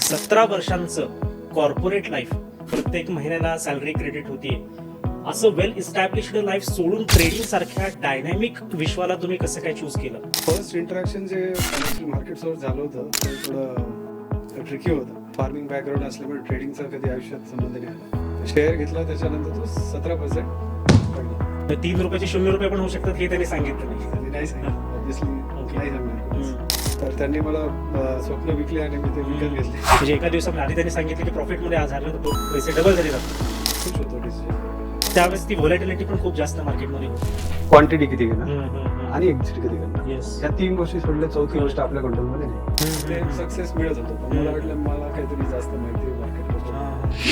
17 वर्षांचं corporate life, प्रत्येक महिन्याला सॅलरी क्रेडिट होतीये, असं वेल इस्टॅब्लिश्ड लाईफ सोडून ट्रेडिंग सारख्या डायनॅमिक विश्वाला तुम्ही कसं काय चूज केलं? फर्स्ट इंटरॅक्शन जे फायनान्शियल मार्केट्सवर झालं होतं ते थोडं ट्रिकी होतं. फार्मिंग बॅकग्राऊंड असल्यामुळे ट्रेडिंगचा कधी आयुष्यात संबंध नाही आला. शेअर घेतला त्याच्यानंतर तो 17% पडला. 3 रुपयाचे 0 रुपये पण होऊ शकतात हे त्यांनी सांगितलं नाही. त्यांनी नाही सांगितलं, ऑब्व्हियसली Okay. नाही सांगणार. तर त्यांनी मला स्वप्न विकले आणि मी ते विकत घेतले. म्हणजे एका दिवसात आधी त्यांनी सांगितलं की प्रॉफिटमध्ये आज झालं तर पैसे डबल झाले जातात. खुश होतो डिसिजन. त्यावेळेस ती व्हॉलॅटिलिटी पण खूप जास्त मार्केटमध्ये होती. क्वांटिटी किती घेणार आणि एक्झिट कधी करणार, येस. या 3 गोष्टी सोडल्या चौथी गोष्ट आपल्या कंट्रोलमध्ये नाही. ते सक्सेस मिळत होतं, पण मला वाटलं मला काहीतरी जास्त माहिती मार्केट.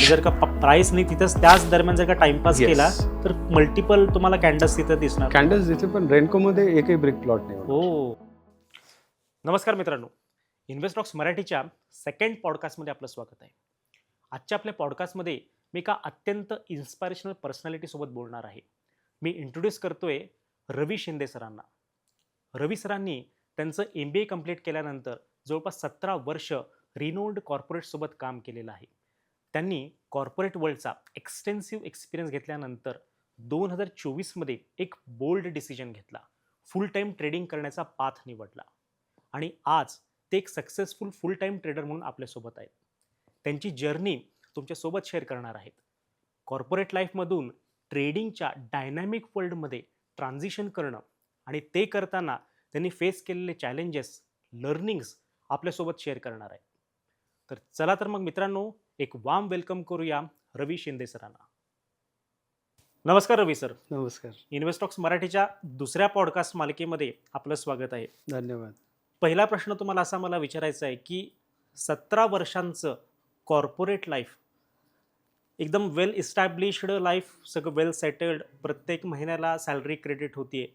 जर का प्राइस नाही तिथंच त्याच दरम्यान जर का टाइमपास Yes. केला तर मल्टिपल तुम्हाला कॅन्डल्स तिथं दिसणार. कॅन्डल्स दिसते पण रेनकोमध्ये एकही ब्रेक प्लॉट नाही. हो. नमस्कार मित्रांनो, इन्व्हेस्टॉक्स मराठीच्या सेकंड पॉडकास्टमध्ये आपलं स्वागत आहे. आजच्या आपल्या पॉडकास्टमध्ये मी एका अत्यंत इन्स्पायरेशनल पर्सनॅलिटीसोबत बोलणार आहे. मी इंट्रोड्यूस करतोय रवी शिंदे सरांना. रवी सरांनी त्यांचं MBA कंप्लीट केल्यानंतर जवळपास 17 वर्ष रिनोल्ड कॉर्पोरेटसोबत काम केलेलं आहे. त्यांनी कॉर्पोरेट वर्ल्डचा एक्सटेन्सिव्ह एक्सपिरियन्स घेतल्यानंतर 2024मध्ये एक बोल्ड डिसिजन घेतला. फुल टाईम ट्रेडिंग करण्याचा पाथ निवडला आणि आज ते एक सक्सेसफुल फुल टाईम ट्रेडर म्हणून आपल्यासोबत आहेत. त्यांची जर्नी तुमच्यासोबत शेअर करणार आहेत. कॉर्पोरेट लाईफमधून ट्रेडिंगच्या डायनॅमिक वर्ल्डमध्ये ट्रान्झिशन करणं आणि ते करताना त्यांनी फेस केलेले चॅलेंजेस, लर्निंग्स आपल्यासोबत शेअर करणार आहेत. तर चला तर मग मित्रांनो, एक वार्म वेलकम करूया रवी शिंदे सरांना. नमस्कार रवी सर. नमस्कार, इन्व्हेस्टॉक्स मराठीच्या दुसऱ्या पॉडकास्ट मालिकेमध्ये आपलं स्वागत आहे. धन्यवाद. पहिला प्रश्न तुम्हाला असा मला विचारायचा आहे की 17 वर्षांचं कॉर्पोरेट लाईफ, एकदम वेल इस्टॅब्लिश्ड लाईफ, सगळं वेल सेटल्ड, प्रत्येक महिन्याला सॅलरी क्रेडिट होतीये,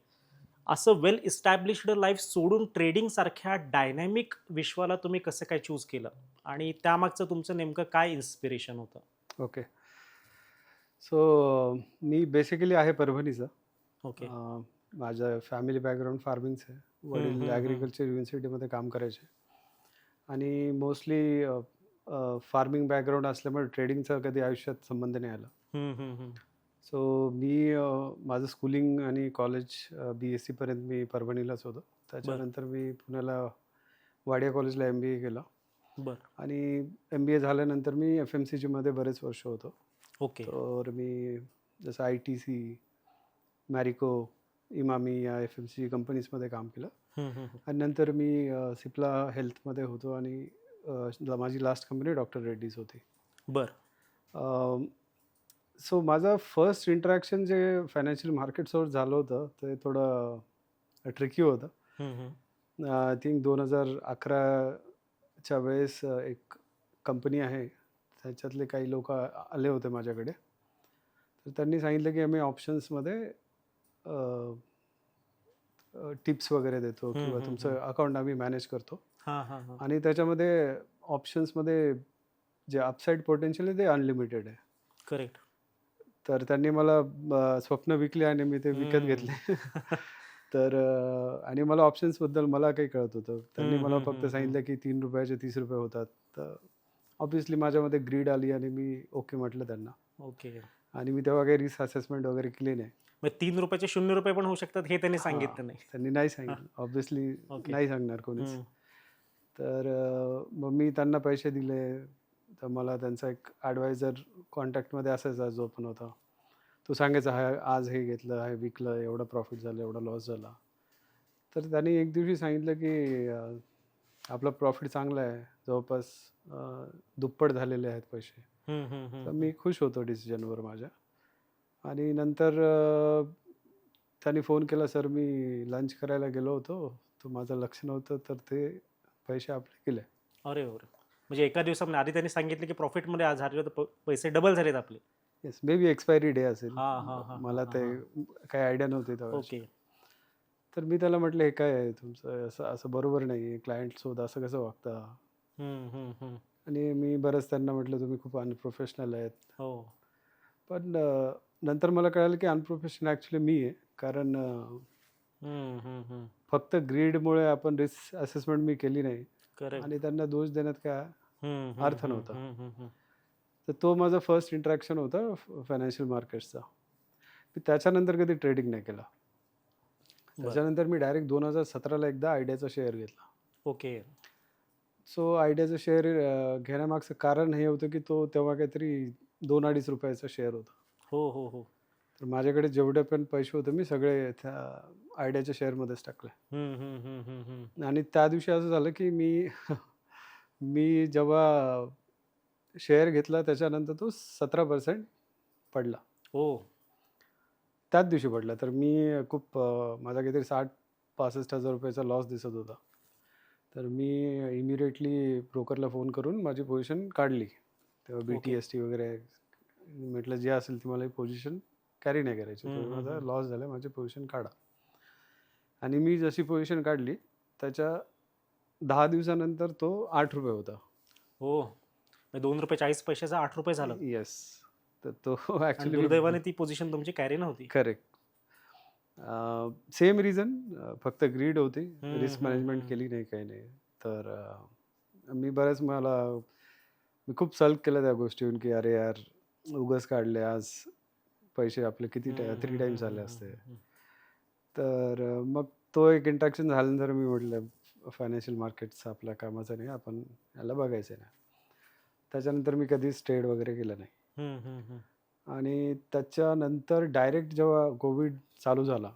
असं वेल इस्टॅब्लिश्ड लाईफ सोडून ट्रेडिंग सारख्या डायनॅमिक विश्वाला तुम्ही कसं काय चूज केलं आणि त्यामागचं तुमचं नेमकं काय इन्स्पिरेशन होतं? ओके, सो मी बेसिकली आहे परभणीचा. ओके. माझं फॅमिली बॅकग्राऊंड फार्मिंगचं आहे. वडील ॲग्रिकल्चर युनिव्हर्सिटीमध्ये काम करायचे आणि मोस्टली फार्मिंग बॅकग्राऊंड असल्यामुळे ट्रेडिंगचा कधी आयुष्यात संबंध नाही आला. सो मी माझं स्कूलिंग आणि कॉलेज BSc पर्यंत मी परभणीलाच होतो. त्याच्यानंतर मी पुण्याला वाडिया कॉलेजला MBA केलं बरं. आणि MBA झाल्यानंतर मी FMCG मध्ये बरेच वर्ष होतो. ओके. तर मी जसं ITC, मॅरिको, इमामी या FMCG कंपनीजमध्ये काम केलं आणि नंतर मी सिप्ला हेल्थमध्ये होतो आणि माझी लास्ट कंपनी डॉक्टर रेड्डीज होती. बरं. सो माझं फर्स्ट इंटरॅक्शन जे फायनान्शियल मार्केट्सवर झालं होतं ते थोडं ट्रिकी होतं. आय थिंक 2011च्या वेळेस एक कंपनी आहे, त्याच्यातले काही लोक आले होते माझ्याकडे. तर त्यांनी सांगितलं की आम्ही ऑप्शन्समध्ये टिप्स वगैरे देतो किंवा तुमचं अकाउंट आम्ही मॅनेज करतो आणि त्याच्यामध्ये ऑप्शन्समध्ये जे अपसाईड पोटेन्शियल आहे ते अनलिमिटेड आहे. करेक्ट. तर त्यांनी मला स्वप्न विकले आणि मी ते विकत घेतले. तर आणि मला ऑप्शन्सबद्दल मला काही कळत होतं. त्यांनी मला फक्त सांगितलं की 3 रुपयाचे 30 रुपये होतात. तर ऑब्व्हियसली माझ्यामध्ये ग्रीड आली आणि मी ओके म्हटलं त्यांना. ओके. आणि मी तेव्हा काही रिस्क असेसमेंट वगैरे केली नाही. मग 3 रुपयाचे 0 रुपये पण होऊ शकतात हे त्यांनी सांगितलं नाही. त्यांनी नाही सांगितलं, ऑब्व्हियसली Okay. नाही सांगणार कोणीच. तर मग मी त्यांना पैसे दिले. तर मला त्यांचा एक ॲडवायझर कॉन्टॅक्टमध्ये असायचा जो पण होता. तो सांगायचा हा आज हे घेतलं, हे विकलं, एवढं प्रॉफिट झालं, एवढा लॉस झाला. तर त्यांनी एक दिवशी सांगितलं की आपला प्रॉफिट चांगला आहे, जवळपास दुप्पट झालेले आहेत पैसे. तर मी खुश होतो डिसिजनवर माझ्या. आणि नंतर त्यांनी फोन केला, सर मी लंच करायला गेलो होतो, तर माझं लक्ष नव्हतं, तर ते पैसे आपले गेले. अरे अरे, म्हणजे एका दिवसामध्ये आधी त्यांनी सांगितलं की प्रॉफिटमध्ये आज झाले तर पैसे डबल झालेत आपले. Yes, may be expiry day असेल. मला ते काही आयडिया नव्हती तेव्हा. ओके. तर मी त्याला म्हटलं हे काय आहे तुमचं, असं असं बरोबर नाही आहे, क्लायंटसोबत असं कसं वागता. आणि मी बरंच त्यांना म्हटलं तुम्ही खूप अनप्रोफेशनल आहेत. हो. पण नंतर मला कळालं की अनप्रोफेशनल ॲक्च्युली मी आहे. कारण फक्त ग्रीडमुळे आपण रिस्क असेसमेंट मी केली नाही करेक्ट. आणि त्यांना दोष देण्यात काय अर्थ नव्हता. तर तो माझा फर्स्ट इंटरॅक्शन होता फायनान्शियल मार्केट्सचा. मी त्याच्यानंतर कधी ट्रेडिंग नाही केलं. त्याच्यानंतर मी डायरेक्ट 2017ला एकदा आयडियाचा शेअर घेतला. ओके. सो आयडियाचा शेअर घेण्यामागचं कारण हे होतं की तो तेव्हा काहीतरी 2-2.5 रुपयाचा शेअर होता. हो हो हो. तर माझ्याकडे जेवढे पण पैसे होते मी सगळे त्या आयडियाच्या शेअरमध्येच टाकले. आणि त्या दिवशी असं झालं की मी मी जेव्हा शेअर घेतला त्याच्यानंतर तो 17% पडला. हो. त्याच दिवशी पडला. तर मी खूप माझा काहीतरी 60,000-65,000 रुपयाचा लॉस दिसत होता. तर मी इमिडिएटली ब्रोकरला फोन करून माझी पोझिशन काढली. तेव्हा BTST वगैरे म्हटलं जे असेल ती मला पोझिशन कॅरी नाही करायची. तो माझा लॉस झाला, माझी पोझिशन काढा. आणि मी जशी पोझिशन काढली त्याच्या 10 दिवसानंतर तो 8 रुपये होता. हो. ₹2.40 8 रुपये झालं. येस. तर तो आणि ॲक्च्युली दुर्दैवाने ती पोझिशन तुमची कॅरी नव्हती. करेक्ट. सेम रिझन, फक्त ग्रीड होती. रिस्क हम्म, मॅनेजमेंट हम्म. केली नाही, काही नाही. तर मी बरेच मी खूप सल्क केलं त्या गोष्टीहून की अरे यार उगाच काढले आज पैसे आपले किती 3 टाइम्स आले असते. तर मग तो एक इंट्रॅक्शन झाल्यानंतर मी म्हटलं फायनान्शियल मार्केट्स आपल्या कामाचं नाही, आपण याला बघायचं नाही. त्याच्यानंतर मी कधीच ट्रेड वगैरे केलं नाही. आणि त्याच्यानंतर डायरेक्ट जेव्हा कोविड चालू झाला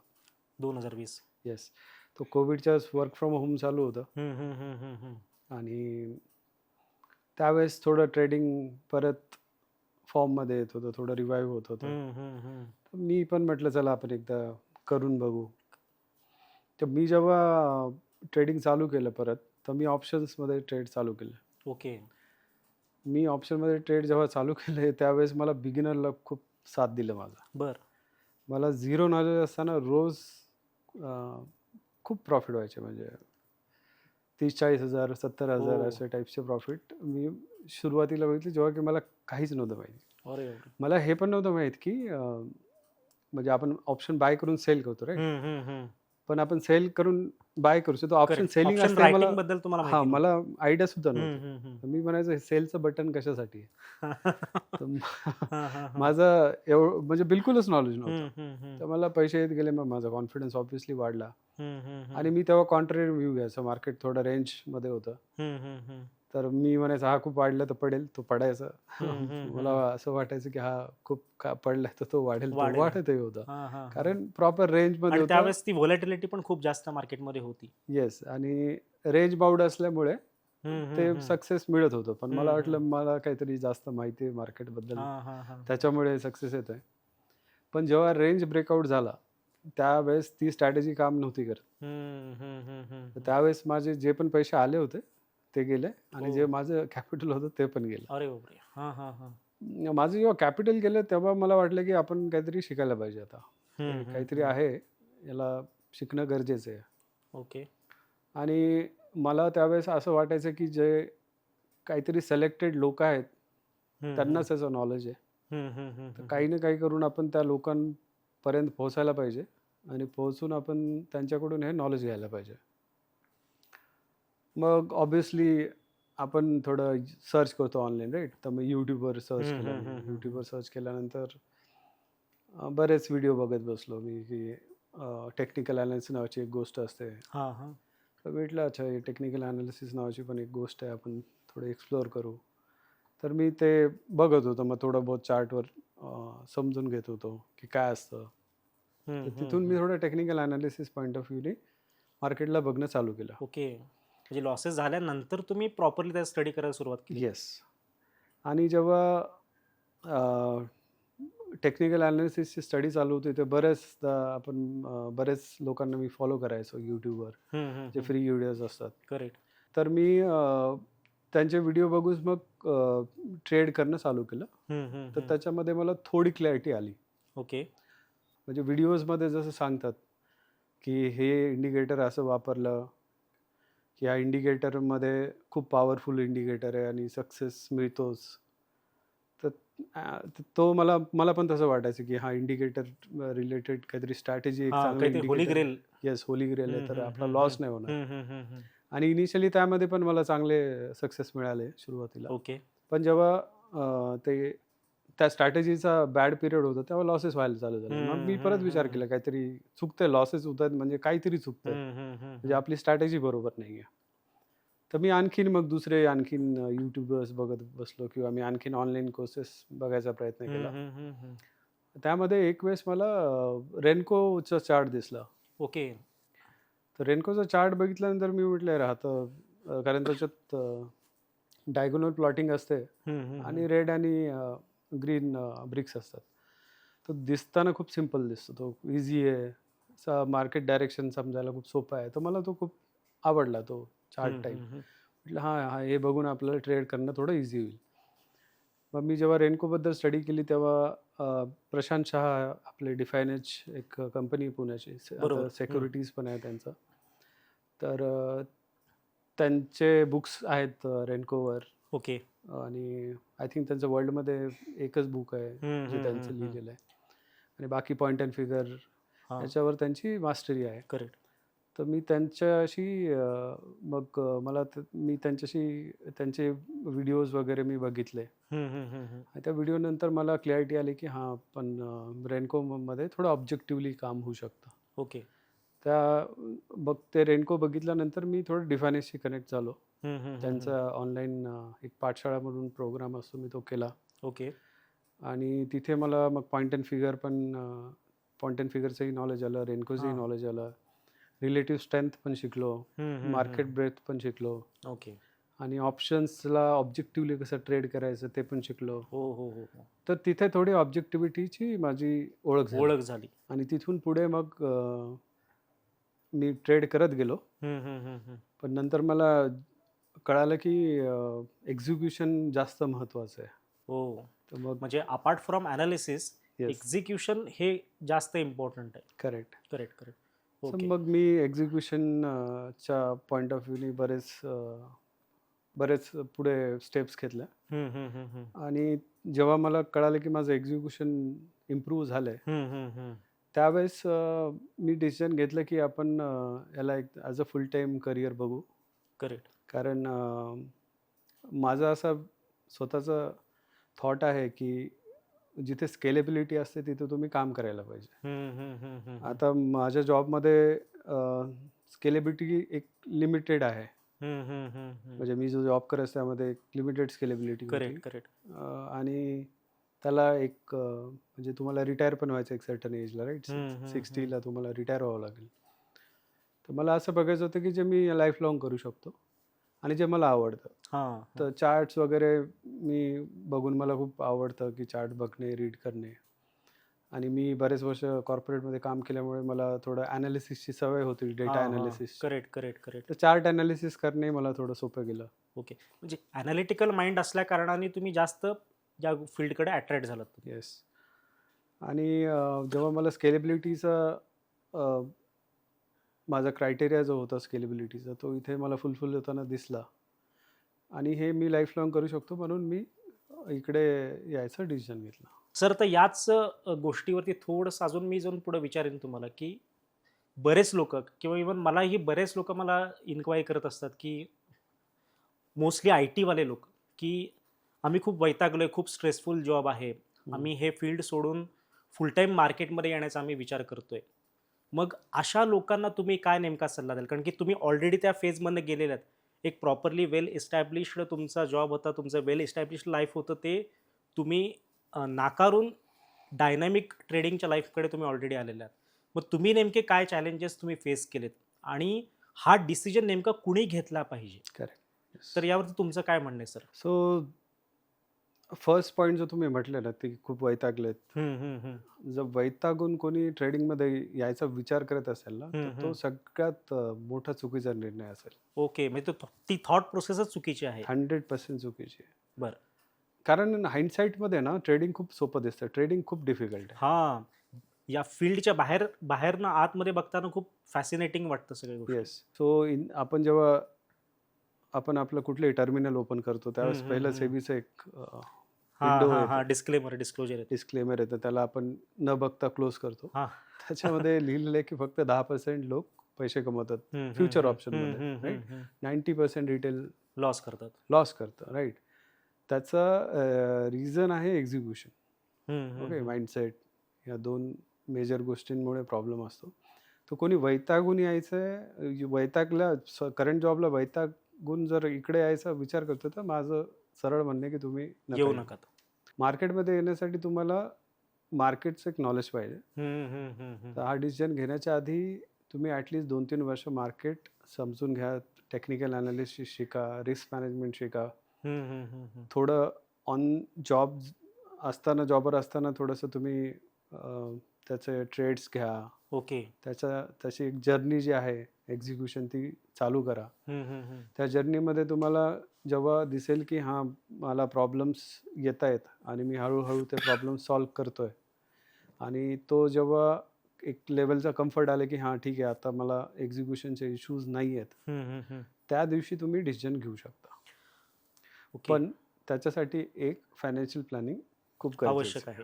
2020. येस, तो कोविडच्याच वर्क फ्रॉम होम चालू होतं. आणि त्यावेळेस थोडं ट्रेडिंग परत फॉर्ममध्ये येत होतं, थोडं रिवाईव्ह होत होतं. तर मी पण म्हटलं चला आपण एकदा करून बघू. तर मी जेव्हा ट्रेडिंग चालू केलं परत, तर मी ऑप्शन्समध्ये ट्रेड चालू केलं. ओके. मी ऑप्शनमध्ये ट्रेड जेव्हा चालू केले त्यावेळेस मला बिगिनरला खूप साथ दिलं माझा. बर. मला झिरो नॉलेज असताना रोज खूप प्रॉफिट व्हायचे, म्हणजे 30-40 हजार 70,000 हो. असे टाईपचे प्रॉफिट मी सुरुवातीला बघितले, जेव्हा की मला काहीच नव्हतं माहिती. अरे बापरे. मला हे पण नव्हतं माहीत की म्हणजे आपण ऑप्शन बाय करून सेल करतो राईट, पण आपण सेल करून बाय करू शकतो. ऑप्शन सेलिंग ऑप्शन असते मला. रायटिंग बद्दल तुम्हाला हां, माहिती मला आयडिया सुद्धा नव्हती. नव्हती. तर मी म्हणायचो सेलचं बटन कशासाठी आहे? तर माझं माझं म्हणजे बिलकुलच नॉलेज नव्हतं. तर मला पैसे येत गेले, मग माझा कॉन्फिडन्स ऑब्व्हियसली वाढला. आणि मी तेव्हा कॉन्ट्ररी व्ह्यू घ्यायचो, मार्केट थोडं रेंजमध्ये होतं. तर मी म्हणायचं हा खूप वाढला तर पडेल, तो पडायचा. मला असं वाटायचं की हा खूप पडलाय तर तो वाढेल, तो वाढेल. वाढतही होता. कारण प्रॉपर रेंजमध्ये आणि होता. त्यावेळेस ती व्हॉलॅटिलिटी पण खूप जास्त मार्केटमध्ये होती. येस, आणि रेंज बाउंड असल्यामुळे ते सक्सेस मिळत होतं. पण मला वाटलं मला काहीतरी जास्त माहिती आहे मार्केटबद्दल, त्याच्यामुळे सक्सेस येत आहे. पण जेव्हा रेंज ब्रेकआउट झाला त्यावेळेस ती स्ट्रॅटेजी काम नव्हती करत. तर त्यावेळेस माझे जे पण पैसे आले होते ते गेले, आणि जे माझं कॅपिटल होतं ते पण गेलं. अरे बापरे. माझं जेव्हा कॅपिटल गेलं तेव्हा मला वाटलं की आपण काहीतरी शिकायला पाहिजे आता. काहीतरी आहे, याला शिकणं गरजेचं आहे. ओके. आणि मला त्यावेळेस असं वाटायचं की जे काहीतरी सिलेक्टेड लोक आहेत त्यांनाच त्याचं नॉलेज आहे. तर काही ना काही करून आपण त्या लोकांपर्यंत पोहोचायला पाहिजे, आणि पोहोचून आपण त्यांच्याकडून हे नॉलेज घ्यायला पाहिजे. मग ऑब्व्हियसली आपण थोडं सर्च करतो ऑनलाईन राईट. तर मग यूट्यूबवर सर्च केलं. यूट्यूबवर सर्च केल्यानंतर बरेच व्हिडिओ बघत बसलो मी की टेक्निकल ॲनालिसिस नावाची एक गोष्ट असते. तर म्हटलं अच्छा, हे टेक्निकल ॲनालिसिस नावाची पण एक गोष्ट आहे, आपण थोडं एक्सप्लोअर करू. तर मी ते बघत होतो, मग थोडं बहुत चार्टवर समजून घेत होतो की काय असतं. तर तिथून मी थोडं टेक्निकल ॲनालिसिस पॉईंट ऑफ व्ह्यूने मार्केटला बघणं चालू केलं. ओके. म्हणजे लॉसेस झाल्यानंतर तुम्ही प्रॉपरली त्या स्टडी करायला सुरुवात केली. येस. आणि जेव्हा टेक्निकल ॲनालिसिसची स्टडी चालू होती, ते बरेच लोकांना मी फॉलो करायचो यूट्यूबवर, जे फ्री व्हिडिओज असतात. करेक्ट. तर मी त्यांचे व्हिडिओ बघून मग ट्रेड करणं चालू केलं. तर त्याच्यामध्ये मला थोडी क्लॅरिटी आली. ओके. म्हणजे व्हिडिओजमध्ये जसं सांगतात की हे इंडिकेटर असं वापरलं की ह्या इंडिकेटरमध्ये खूप पॉवरफुल इंडिकेटर आहे आणि सक्सेस मिळतोच. तर तो मला पण तसं वाटायचं की हा इंडिकेटर रिलेटेड काहीतरी स्ट्रॅटेजी, एक चांगलं काहीतरी holy indicator. Grail. Yes, holy grail आहे, तर आपला लॉस नाही होणार. आणि इनिशियली त्यामध्ये पण मला चांगले सक्सेस मिळाले सुरुवातीला. ओके. पण जेव्हा ते त्या स्ट्रॅटेजीचा बॅड पिरियड होता तेव्हा लॉसेस व्हायला चालू झाले. मग मी परत विचार केला काहीतरी चुकतंय, लॉसेस होत आहेत म्हणजे काहीतरी चुकतंय. म्हणजे आपली स्ट्रॅटेजी बरोबर नाहीये. तर मी आणखीन मग दुसरे यूट्यूबर्स बघत बसलो किंवा मी आणखीन ऑनलाईन कोर्सेस बघायचा प्रयत्न केला. त्यामध्ये एक वेळेस मला रेनकोचा चार्ट दिसला. ओके. तर रेनकोचा चार्ट बघितल्यानंतर मी म्हटलं यार हा तर कारण त्याच्यात डायगोनल प्लॉटिंग असते आणि रेड आणि ग्रीन ब्रिक्स असतात. तो दिसताना खूप सिम्पल दिसतो. तो इझी आहे. मार्केट डायरेक्शन समजायला खूप सोपा आहे. तर मला तो खूप आवडला तो चार्ट टाईप. म्हटलं हां, हे बघून आपल्याला ट्रेड करणं थोडं इझी होईल. मग मी जेव्हा रेनकोबद्दल स्टडी केली तेव्हा प्रशांत शहा आपले डिफायनेज एक कंपनी पुण्याची बरोबर. आता सिक्युरिटीज पण आहे त्यांचं. तर त्यांचे बुक्स आहेत रेनकोवर ओके. आणि आय थिंक त्यांचं वर्ल्डमध्ये एकच बुक आहे जे त्यांचं लिहिलेलं आहे आणि बाकी पॉईंट अँड फिगर याच्यावर त्यांची मास्टरी आहे. करेक्ट. तर मी त्यांच्याशी मग मी त्यांचे व्हिडिओज वगैरे मी बघितले आणि त्या व्हिडिओनंतर मला क्लॅरिटी आली की हां पण रेनकोमध्ये थोडं ऑब्जेक्टिव्हली काम होऊ शकतं. ओके. मग ते रेनको बघितल्यानंतर मी थोडं डिफायनेसशी कनेक्ट झालो. त्यांचा ऑनलाईन एक पाठशाळा म्हणून प्रोग्राम असतो, मी तो केला. ओके. आणि तिथे मला मग पॉईंट अँड फिगरचंही नॉलेज आलं, रेनकोचंही नॉलेज आलं, रिलेटिव्ह स्ट्रेंथ पण शिकलो, मार्केट ब्रेथ पण शिकलो ओके. आणि ऑप्शन्सला ऑब्जेक्टिव्हली कसं ट्रेड करायचं ते पण शिकलो. हो. तर तिथे थोडी ऑब्जेक्टिव्हिटीची माझी ओळख झाली. आणि तिथून पुढे मग मी ट्रेड करत गेलो. पण नंतर मला कळालं की एक्झिक्युशन जास्त महत्त्वाचं आहे. हो. तर मग म्हणजे अपार्ट फ्रॉम ॲनालिसिस एक्झिक्युशन हे जास्त इम्पॉर्टंट आहे. करेक्ट. ओके. मग मी एक्झिक्युशनच्या पॉईंट ऑफ व्ह्यूनी बरेच पुढे स्टेप्स घेतल्या आणि जेव्हा मला कळालं की माझं एक्झिक्युशन इम्प्रूव्ह झालंय त्यावेळेस मी डिसिजन घेतलं की आपण याला एक as a full time career बघू. करेक्ट. कारण माझं असं स्वतःचं थॉट आहे की जिथे स्केलेबिलिटी असते तिथे तुम्ही काम करायला पाहिजे. आता माझ्या जॉबमध्ये स्केलेबिलिटी एक लिमिटेड आहे. म्हणजे मी जो जॉब करायचं त्यामध्ये एक लिमिटेड स्केलेबिलिटी होती. करेक्ट. आणि त्याला एक म्हणजे तुम्हाला रिटायर पण व्हायचं एक सर्टन एजला, राईट? 60ला तुम्हाला रिटायर व्हावं लागेल. तर मला असं बघायचं होतं की जे मी लाईफ लॉंग करू शकतो आणि जे मला आवडतं. तर चार्ट्स वगैरे मी बघून मला खूप आवडतं की चार्ट बघणे, रीड करणे. आणि मी बरेच वर्ष कॉर्पोरेटमध्ये काम केल्यामुळे मला थोडं ॲनालिसिसची सवय होती, डेटा ॲनालिसिस. करेक्ट. तर चार्ट ॲनालिसिस करणे मला थोडं सोपं गेलं. ओके. म्हणजे ॲनालिटिकल माइंड असल्या कारणाने तुम्ही जास्त या फील्डकडे अट्रॅक्ट झालात. येस. आणि जेव्हा मला स्केलेबिलिटीचा माझा क्रायटेरिया जो होता स्केलेबिलिटीचा तो इथे मला फुलफिल होताना दिसला आणि हे मी लाईफ लॉंग करू शकतो म्हणून मी इकडे यायचं डिसिजन घेतलं. सर, तर याच गोष्टीवरती थोडंसं अजून मी जाऊन पुढे विचारेन तुम्हाला की बरेच लोक किंवा इव्हन मलाही बरेच लोक मला इन्क्वायरी करत असतात की मोस्टली IT वाले लोक की आम्ही खूप वैतागलोय, खूप स्ट्रेसफुल जॉब आहे, आम्ही हे फील्ड सोडून फुल टाईम मार्केटमध्ये येण्याचा आम्ही विचार करतोय. मग अशा लोकांना तुम्ही काय नेमका सल्ला द्याल? कारण की तुम्ही ऑलरेडी त्या फेजमधनं गेलेले आहेत. एक प्रॉपरली वेल इस्टॅब्लिश्ड तुमचा जॉब होता, तुमचं वेल इस्टॅब्लिश्ड लाईफ होतं, ते तुम्ही नाकारून डायनॅमिक ट्रेडिंगच्या लाईफकडे तुम्ही ऑलरेडी आलेले आहात. मग तुम्ही नेमके काय चॅलेंजेस तुम्ही फेस केलेत आणि हा डिसिजन नेमका कुणी घेतला पाहिजे? करेक्ट. तर यावरती तुमचं काय म्हणणं आहे सर? सो फर्स्ट पॉईंट जो तुम्ही म्हटले ना ते खूप वैतागलेत. जर वैतागून कोणी ट्रेडिंगमध्ये यायचा विचार करत असेल ना तर तो सगळ्यात मोठा चुकीचा निर्णय असेल. ओके. म्हणजे ती थॉट प्रोसेसच चुकीची आहे. 100% चुकीची आहे. बरं. कारण हाइंडसाईटमध्ये ना ट्रेडिंग खूप सोपं दिसतं. ट्रेडिंग खूप डिफिकल्ट आहे. या फील्डच्या बाहेरनं आतमध्ये बघताना खूप फॅसिनेटिंग वाटतं सगळ्या गोष्टी. येस. सो जेव्हा आपण आपलं कुठलंही टर्मिनल ओपन करतो त्यावेळेस पहिलं सेबीचं एक विंडो डिस्क्लोजर येतं त्याला आपण न बघता क्लोज करतो. त्याच्यामध्ये लिहिलेलं आहे की फक्त 10% लोक पैसे कमवतात फ्युचर ऑप्शनमध्ये, राईट. 90% रिटेल लॉस करतात. लॉस करतं, राईट. त्याचा रिझन आहे एक्झिक्युशन. Okay, mindset. या 2 मेजर गोष्टींमुळे प्रॉब्लेम असतो. तर कोणी वैतागून यायचं वैतागला करंट जॉबला वैतागून जर इकडे यायचा विचार करतो तर माझं सरळ म्हणणं आहे की तुम्ही येऊ नका. मार्केटमध्ये येण्यासाठी तुम्हाला मार्केटचं एक नॉलेज पाहिजे. तर हा डिसिजन घेण्याच्या आधी तुम्ही ॲटलिस्ट 2-3 वर्ष मार्केट समजून घ्या, टेक्निकल ॲनालिसिस शिका, रिस्क मॅनेजमेंट शिका. थोडं ऑन जॉब असताना, जॉबवर असताना थोडंसं तुम्ही त्याचे ट्रेड्स घ्या. ओके. त्याची एक जर्नी जी आहे एक्झिक्युशन ती चालू करा. त्या जर्नीमध्ये तुम्हाला जेव्हा दिसेल की हां, मला प्रॉब्लेम्स येत आहेत आणि मी हळूहळू ते प्रॉब्लेम सॉल्व्ह करतोय आणि तो जेव्हा एक लेवलचा कम्फर्ट आला की हां, ठीक आहे, आता मला एक्झिक्युशनचे इश्यूज नाही आहेत, त्या दिवशी तुम्ही डिसिजन घेऊ शकता. पण त्याच्यासाठी एक फायनान्शियल प्लॅनिंग खूप गरजेचं आवश्यक आहे.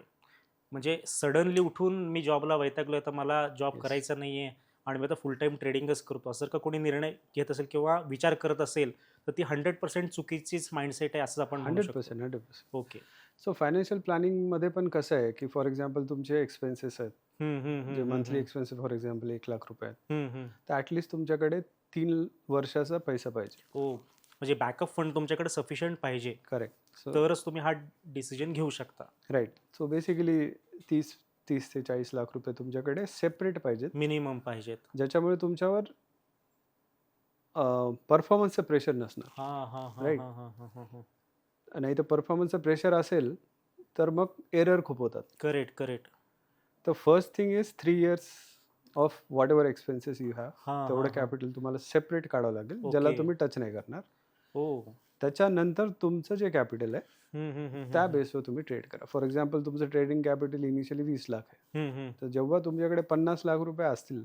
म्हणजे सडनली उठून मी जॉबला वैतागलोय, तर मला जॉब करायचा नाहीये आणि मी आता फुल टाइम ट्रेडिंगच करतो, असं का कोणी निर्णय घेत असेल किंवा विचार करत असेल तर ती 100% चुकीचीच माइंडसेट आहे असं आपण म्हणू शकतो. 100%. ओके. सो फायनान्शियल प्लॅनिंगमध्ये पण कसं आहे की फॉर एक्झाम्पल तुमचे एक्सपेन्सेस आहेत, जे मंथली एक्सपेन्सेस फॉर एक्झाम्पल 1,00,000 आहेत, तर ॲटलिस्ट तुमच्याकडे 3 वर्षाचा पैसा पाहिजे. हो, म्हणजे बॅकअप फंड तुमच्याकडे सफिशियंट पाहिजे. करेक्ट. तरच तुम्ही हा डिसिजन घेऊ शकता. राईट. सो बेसिकली 30 ते 40 लाख रुपये तुमच्याकडे सेपरेट पाहिजेत, मिनिमम पाहिजेत. ज्याच्यामुळे तुमच्यावर परफॉर्मन्सचं प्रेशर नसणार, राईट. नाही तर परफॉर्मन्सचं प्रेशर असेल तर मग एरर खूप होतात. करेक्ट. तर first thing is 3 years of what ever expenses you have, तेवढं कॅपिटल तुम्हाला सेपरेट काढावं लागेल, ज्याला तुम्ही टच नाही करणार. त्याच्यानंतर तुमचं जे कॅपिटल आहे त्या बेसवर तुम्ही ट्रेड करा. फॉर एक्झाम्पल तुमचं ट्रेडिंग कॅपिटल इनिशियली 20 लाख आहे, तर जेव्हा तुमच्याकडे 50 लाख रुपये असतील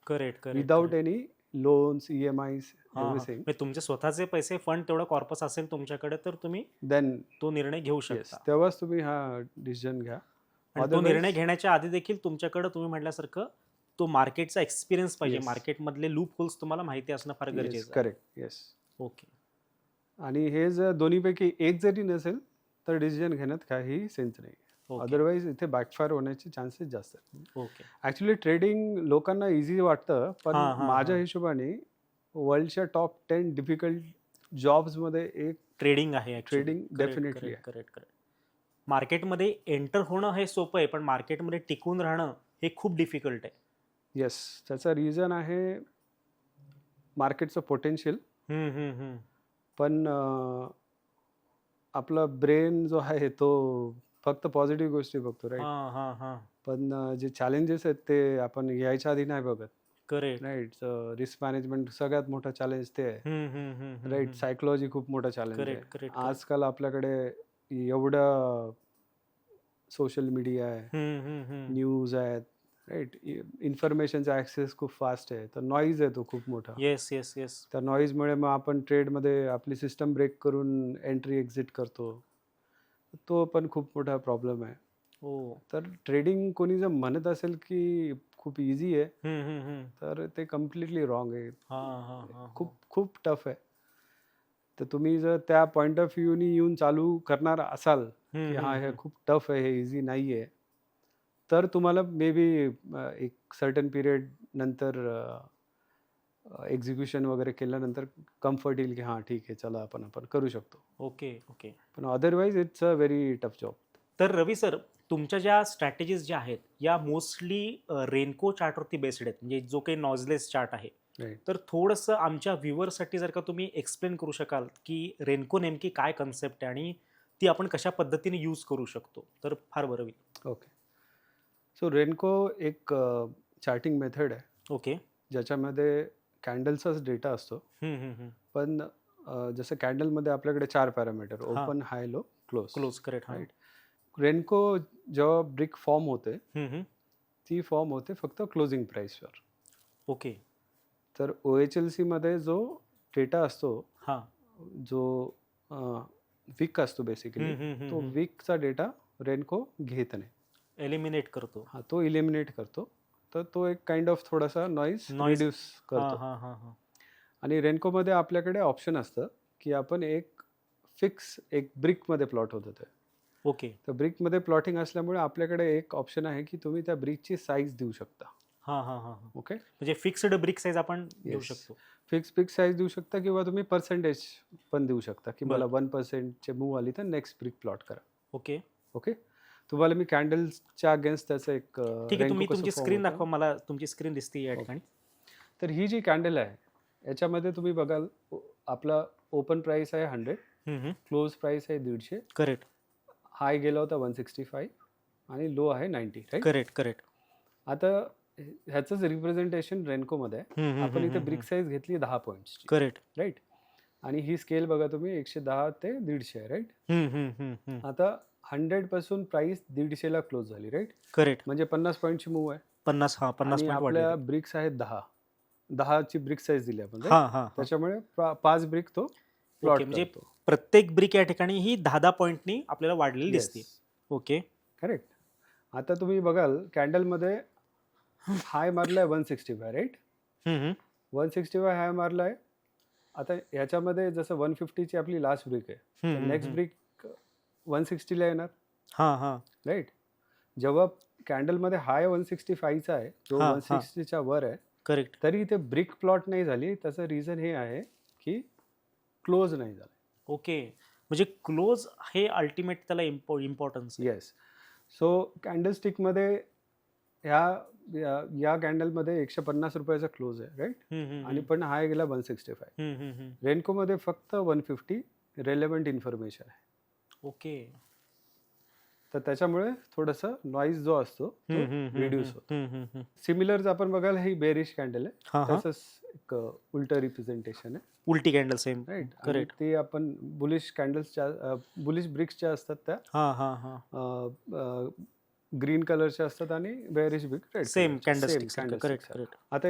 without any loans, EMIs, everything, तुमचे स्वतःचे पैसे फंड तेवढा कॉर्पस असेल तुमच्याकडे, तर तुम्ही देन तो निर्णय घेऊ शकता. तेव्हाच तुम्ही हा डिसिजन घ्या. आणि तो निर्णय घेण्याच्या आधी देखील तुमच्याकडे तुम्ही म्हटल्यासारखं तो मार्केटचा एक्सपिरियन्स पाहिजे. मार्केटमधले लूप होल्स तुम्हाला माहिती असणं फार गरजेचं आहे. करेक्ट. येस. ओके. आणि हे जर दोन्हीपैकी एक जरी नसेल तर डिसिजन घेण्यात काही सेन्स नाही. अदरवाईज इथे बॅकफायर होण्याचे चान्सेस जास्त आहेत. ओके. ॲक्च्युली ट्रेडिंग लोकांना इझी वाटतं, पण माझ्या हिशोबाने वर्ल्डच्या टॉप 10 डिफिकल्ट जॉब्समध्ये एक ट्रेडिंग आहे. ट्रेडिंग डेफिनेटली आहे. करेक्ट. मार्केटमध्ये एंटर होणं हे सोपं आहे, पण मार्केटमध्ये टिकून राहणं हे खूप डिफिकल्ट आहे. येस. त्याचं रिझन आहे मार्केटचं पोटेन्शियल. पण आपला ब्रेन जो आहे तो फक्त पॉझिटिव्ह गोष्टी बघतो, राईट. पण जे चॅलेंजेस आहेत ते आपण यायच्या आधी नाही बघत. करेक्ट. राईट. रिस्क मॅनेजमेंट सगळ्यात मोठं चॅलेंज ते आहे, राईट. सायकोलॉजी खूप मोठं चॅलेंज आहे. आजकाल आपल्याकडे एवढं सोशल मीडिया आहे, न्यूज आहेत, राईट. इन्फॉर्मेशनचा ॲक्सेस खूप फास्ट आहे, तर नॉईज आहे तो खूप मोठा. येस. त्या नॉईजमुळे मग आपण ट्रेडमध्ये आपली सिस्टम ब्रेक करून एंट्री एक्झिट करतो, तो पण खूप मोठा प्रॉब्लेम आहे. तर ट्रेडिंग कोणी जर म्हणत असेल की खूप इझी आहे तर ते कम्प्लिटली रॉंग आहे. खूप टफ आहे. तर तुम्ही जर त्या पॉईंट ऑफ व्ह्यूनी येऊन चालू करणार असाल की हे खूप टफ आहे, हे इझी नाही आहे, तर तुम्हाला मे बी एक सर्टन पिरियड नंतर एक्झिक्युशन वगैरे केल्यानंतर कम्फर्ट येईल की हां, ठीक आहे, चला आपण करू शकतो. ओके. पण otherwise it's a very tough job. तर रवी सर, तुमच्या ज्या स्ट्रॅटेजीज ज्या आहेत या मोस्टली रेनको चार्टवरती बेस्ड आहेत, म्हणजे जो काही नॉजलेस चार्ट आहे. तर थोडंसं आमच्या व्ह्युअरसाठी जर का तुम्ही एक्सप्लेन करू शकाल की रेनको नेमकी काय कन्सेप्ट आहे आणि ती आपण कशा पद्धतीने यूज करू शकतो, तर फार बरं होईल. ओके. सो रेनको एक चार्टिंग मेथड आहे. ओके. ज्याच्यामध्ये कॅन्डलचाच डेटा असतो, पण जसं कॅन्डलमध्ये आपल्याकडे 4 पॅरामीटर, ओपन, हाय, लो, क्लोज. करेक्ट. राईट. रेनको जेव्हा ब्रिक फॉर्म होते ती फॉर्म होते फक्त क्लोजिंग प्राईसवर. ओके. तर OHLC मध्ये जो डेटा असतो, जो वीक असतो बेसिकली, तो वीकचा डेटा रेनको घेत नाही, एलिमिनेट करतो. तो इलिमिनेट करतो. तर तो एक काइंड ऑफ थोडासा नॉईज Noise. रिड्यूस हा करतो. हा हा हा. आणि रेनकोमध्ये आपल्याकडे ऑप्शन असतं की आपण एक फिक्स एक ब्रिकमध्ये प्लॉट होतं ते. ओके. तर ब्रिकमध्ये प्लॉटिंग असल्यामुळे आपल्याकडे एक ऑप्शन आहे की तुम्ही त्या ब्रिकची साईज देऊ शकता. हा हा हा हा. ओके, म्हणजे फिक्स्ड ब्रिक साईज आपण देऊ येस, शकतो. फिक्स साईज देऊ शकता किंवा तुम्ही पर्सेंटेज पण देऊ शकता की मला बरं. 1% मूव आली तर नेक्स्ट ब्रिक प्लॉट करा. ओके. ओके, तुम्हाला मी कॅन्डल्सच्या अगेन्स्ट त्याचं एक ठीक आहे, रेनको तुम्ही कसं तुमची फॉर्म स्क्रीन होतं. दाखवा मला. तुमची स्क्रीन दिसते या ओके, ठिकाणी. तर ही जी कॅन्डल आहे याच्यामध्ये तुम्ही बघाल आपला ओपन प्राइस आहे 100, क्लोज प्राइस आहे 150, करेक्ट हाय गेला होता 165 आणि लो आहे 90, राईट. Correct correct. आता ह्याचंच रिप्रेझेंटेशन रेनकोमध्ये आहे. आपण इथे ब्रिक साईज घेतली 10 पॉईंट्सची, करेक्ट. राईट. आणि ही स्केल बघा तुम्ही 110 ते 150 आहे, राईट. आता 100 पासून प्राइस 150 ला क्लोज झाली, राईट. करेक्ट. म्हणजे 50 पॉईंटची मूव आहे 50 आणि पॉईंट आपल्या वाढले. ब्रिक्स आहेत 10 ची ब्रिक साईज दिली आपण, हा राईट. हा हा. त्याच्यामुळे 5 ब्रिक तो प्लॉट म्हणजे करतो. प्रत्येक ब्रिक या ठिकाणी ही 10 पॉईंटनी आपल्याला वाढलेली दिसते. Yes, okay. करेक्ट. आता तुम्ही बघाल कॅन्डलमध्ये हाय मारलाय 165, राईट. 165 हाय मारलाय. आता ह्याच्यामध्ये जसं 150ची आपली लास्ट ब्रिक आहे, तर नेक्स्ट ब्रिक 160 ला येणार, हा हा. राईट. जेव्हा कॅन्डलमध्ये हाय 165चा आहे, जो हा, हा. 160च्या वर आहे, करेक्ट. तरी इथे ब्रिक प्लॉट नाही झाली. त्याचं रिझन हे आहे की क्लोज नाही झालं. ओके. म्हणजे क्लोज हे अल्टिमेट त्याला इम्पॉर्टन्स. येस. सो कॅन्डलस्टिकमध्ये या कॅन्डलमध्ये 150 रुपयाचा क्लोज आहे, राईट. आणि पण हाय गेला 165. रेनकोमध्ये फक्त 150 रेलेव्हंट इन्फॉर्मेशन आहे. ओके. तर त्याच्यामुळे थोडंसं नॉईज जो असतो तो रिड्यूस होतो. सिमिलर आपण बघाल ही बेरिश कॅन्डल आहे, त्याचंच एक उलटं रिप्रेझेंटेशन आहे, उलटी कॅन्डल सेम. राईट. करेक्ट. ते आपण बुलिश कॅन्डल्सच्या बुलिश ब्रिक्सच्या असतात त्या हा हा हा. ग्रीन कलरच्या असतात आणि bearish brick red. Same candle. Correct correct. आता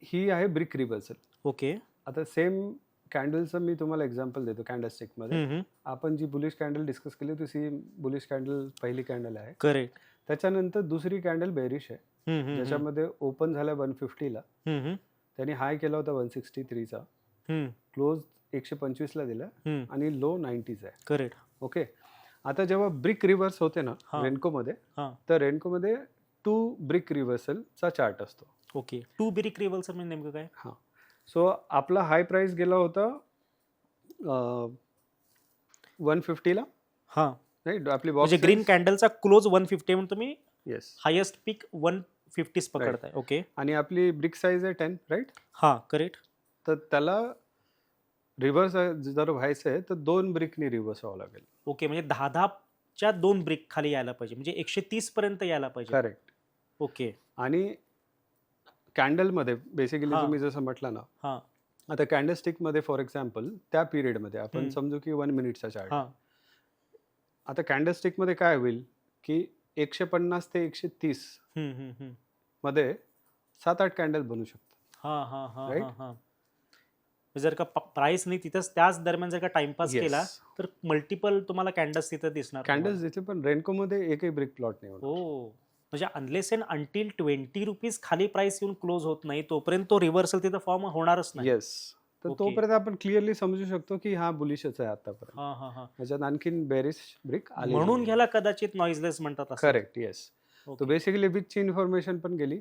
ही आहे ब्रिक रिव्हर्सल. ओके. आता सेम कॅन्डलचं मी तुम्हाला एक्झाम्पल देतो. कॅन्डलस्टिकमध्ये आपण जी बुलिश कॅन्डल डिस्कस केली होती, सी बुलिश कॅन्डल पहिली कॅन्डल आहे. करेक्ट. त्याच्यानंतर दुसरी कॅन्डल बेरिश आहे, ज्याच्यामध्ये ओपन झाला 150 ला, त्यांनी हाय केला होता 163चा, क्लोज 125 ला दिला आणि लो 90चा आहे. करेक्ट. ओके. आता जेव्हा ब्रिक रिव्हर्स होते ना रेनकोमध्ये, तर रेनकोमध्ये 2 ब्रिक रिव्हर्सलचा चार्ट असतो. ओके. 2 ब्रिक रिव्हर्सल म्हणजे नेमकं काय? हां. सो आपला हाय प्राइस गेला होता 150 ला, हां. राईट. आपली बॉक्स म्हणजे ग्रीन कॅन्डलचा क्लोज 150 म्हणून तुम्ही येस हायेस्ट पीक 150 पकडताय. ओके. आणि आपली ब्रिक साईज आहे 10, राईट. हा करेक्ट. तर त्याला रिव्हर्स जर व्हायचं आहे तर 2 ब्रिकनी रिव्हर्स व्हावं लागेल. ओके. म्हणजे 10च्या 2 ब्रिक खाली यायला पाहिजे, म्हणजे 130 पर्यंत यायला पाहिजे. करेक्ट. ओके. आणि कॅन्डलमध्ये बेसिकली तुम्ही जसं म्हटलं ना, हां. आता कॅन्डलस्टिकमध्ये फॉर एक्झाम्पल त्या पिरियडमध्ये आपण समजू की 1 मिनिटचा चार्ट. हां. आता कॅन्डलस्टिकमध्ये काय होईल की 150 ते 130 मध्ये 7-8 कॅन्डल बनू शकतात. हां हां हां Right? हां हां. जर का प्राइस नाही तिथंच त्याच दरम्यान जर का टाइमपास Yes. केला तर मल्टिपल तुम्हाला कॅन्डल्स तिथं दिसणार. कॅन्डल्स दिसले पण रेनकोमध्ये एकही ब्रिक प्लॉट नाही होणार. हो. म्हणजे अनलेस अँड अंटिल 20 रुपीज खाली प्राइस येऊन क्लोज होत नाही तोपर्यंत तो रिव्हर्सल तिथं फॉर्म होणारच नाही. येस. तर Okay. तोपर्यंत आपण क्लिअरली समजू शकतो की हा बुलिशच आहे आतापर्यंत. हां हां हां. त्याच्यात आणखीन बेरिश ब्रिक आली म्हणून ह्याला कदाचित नॉइजलेस म्हणतात असं. करेक्ट. येस. तो बेसिकली विचची इन्फॉर्मेशन पण गेली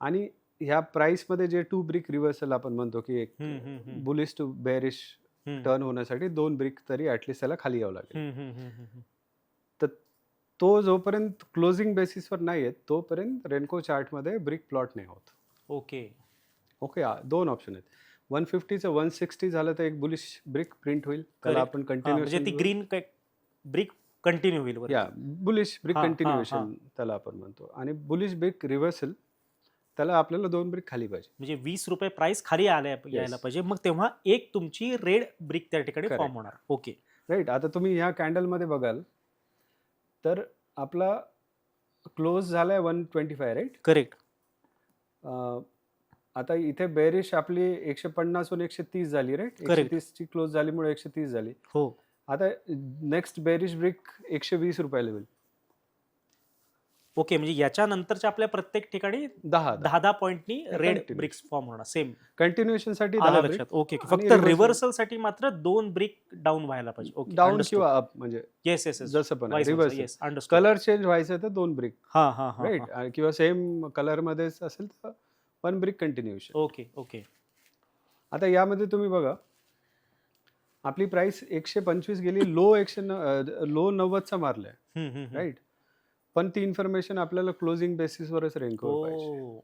आणि ह्या प्राइस मध्ये जे 2 ब्रिक रिव्हर्सल आपण म्हणतो की एक बुलिश टू बेरिश टर्न होण्यासाठी 2 ब्रिक तरी ऍटलीस्ट त्याला खाली यावं लागेल. तर तो जोपर्यंत क्लोजिंग बेसिसवर नाही येत तोपर्यंत रेनको चार्टमध्ये ब्रिक प्लॉट नाही होत. ओके. ओके. 2 ऑप्शन आहेत. 150चं 160 झालं तर एक बुलिश ब्रिक प्रिंट होईल, त्याला आपण म्हणजे कंटिन्युएशन ती ग्रीन ब्रिक कंटिन्यू होईल. या बुलिश ब्रिक हां, हां, कंटिन्युएशन त्याला आपण म्हणतो. आणि बुलिश ब्रिक रिव्हर्सल त्याला आपल्याला 2 ब्रिक खाली पाहिजे. म्हणजे 20 रुपये प्राइस खाली यायला पाहिजे, मग तेव्हा एक तुमची रेड ब्रिक त्या ठिकाणी Correct. फॉर्म होणार. ओके. राईट. आता तुम्ही ह्या कॅन्डलमध्ये बघाल तर आपला क्लोज झालाय 125, राईट. करेक्ट. आता इथे बेरिश आपली 150 हून 130 झाली, राईट. Correct. 130 ची क्लोज झालीमुळे 130 झाली. हो. आता नेक्स्ट बेरिश ब्रिक 120 रुपयाला होईल. ओके, म्हणजे याच्यानंतरच्या आपल्या प्रत्येक ठिकाणी 10 10 पॉईंटनी रेड Continuous. ब्रिक्स फॉर्म होणार. सेम कंटिन्युएशन साठी आलं 10 ब्रिक लक्षात. ओके, आणि फक्त reversal- रिव्हर्सल साठी मात्र 2 ब्रिक डाऊन व्हायला पाहिजे. Okay, down understood. किंवा अप, म्हणजे येस येस येस. जसं पण वाईस वर्सा. Reversal. Yes, understood. Colour change व्हायचं तर 2 ब्रिक, हां हां हां. राईट, किंवा सेम कलर मध्येच असेल तर 1 ब्रिक कंटिन्युएशन. Okay okay. आता यामध्ये तुम्ही बघा, आपली प्राइस 125 गेली, लो 90चा मारलाय, हम्म, हम्म, हम्म. राईट. पण ती इन्फॉर्मेशन आपल्याला क्लोजिंग बेसिसवरच रेनकोवर पाहिजे, ओ,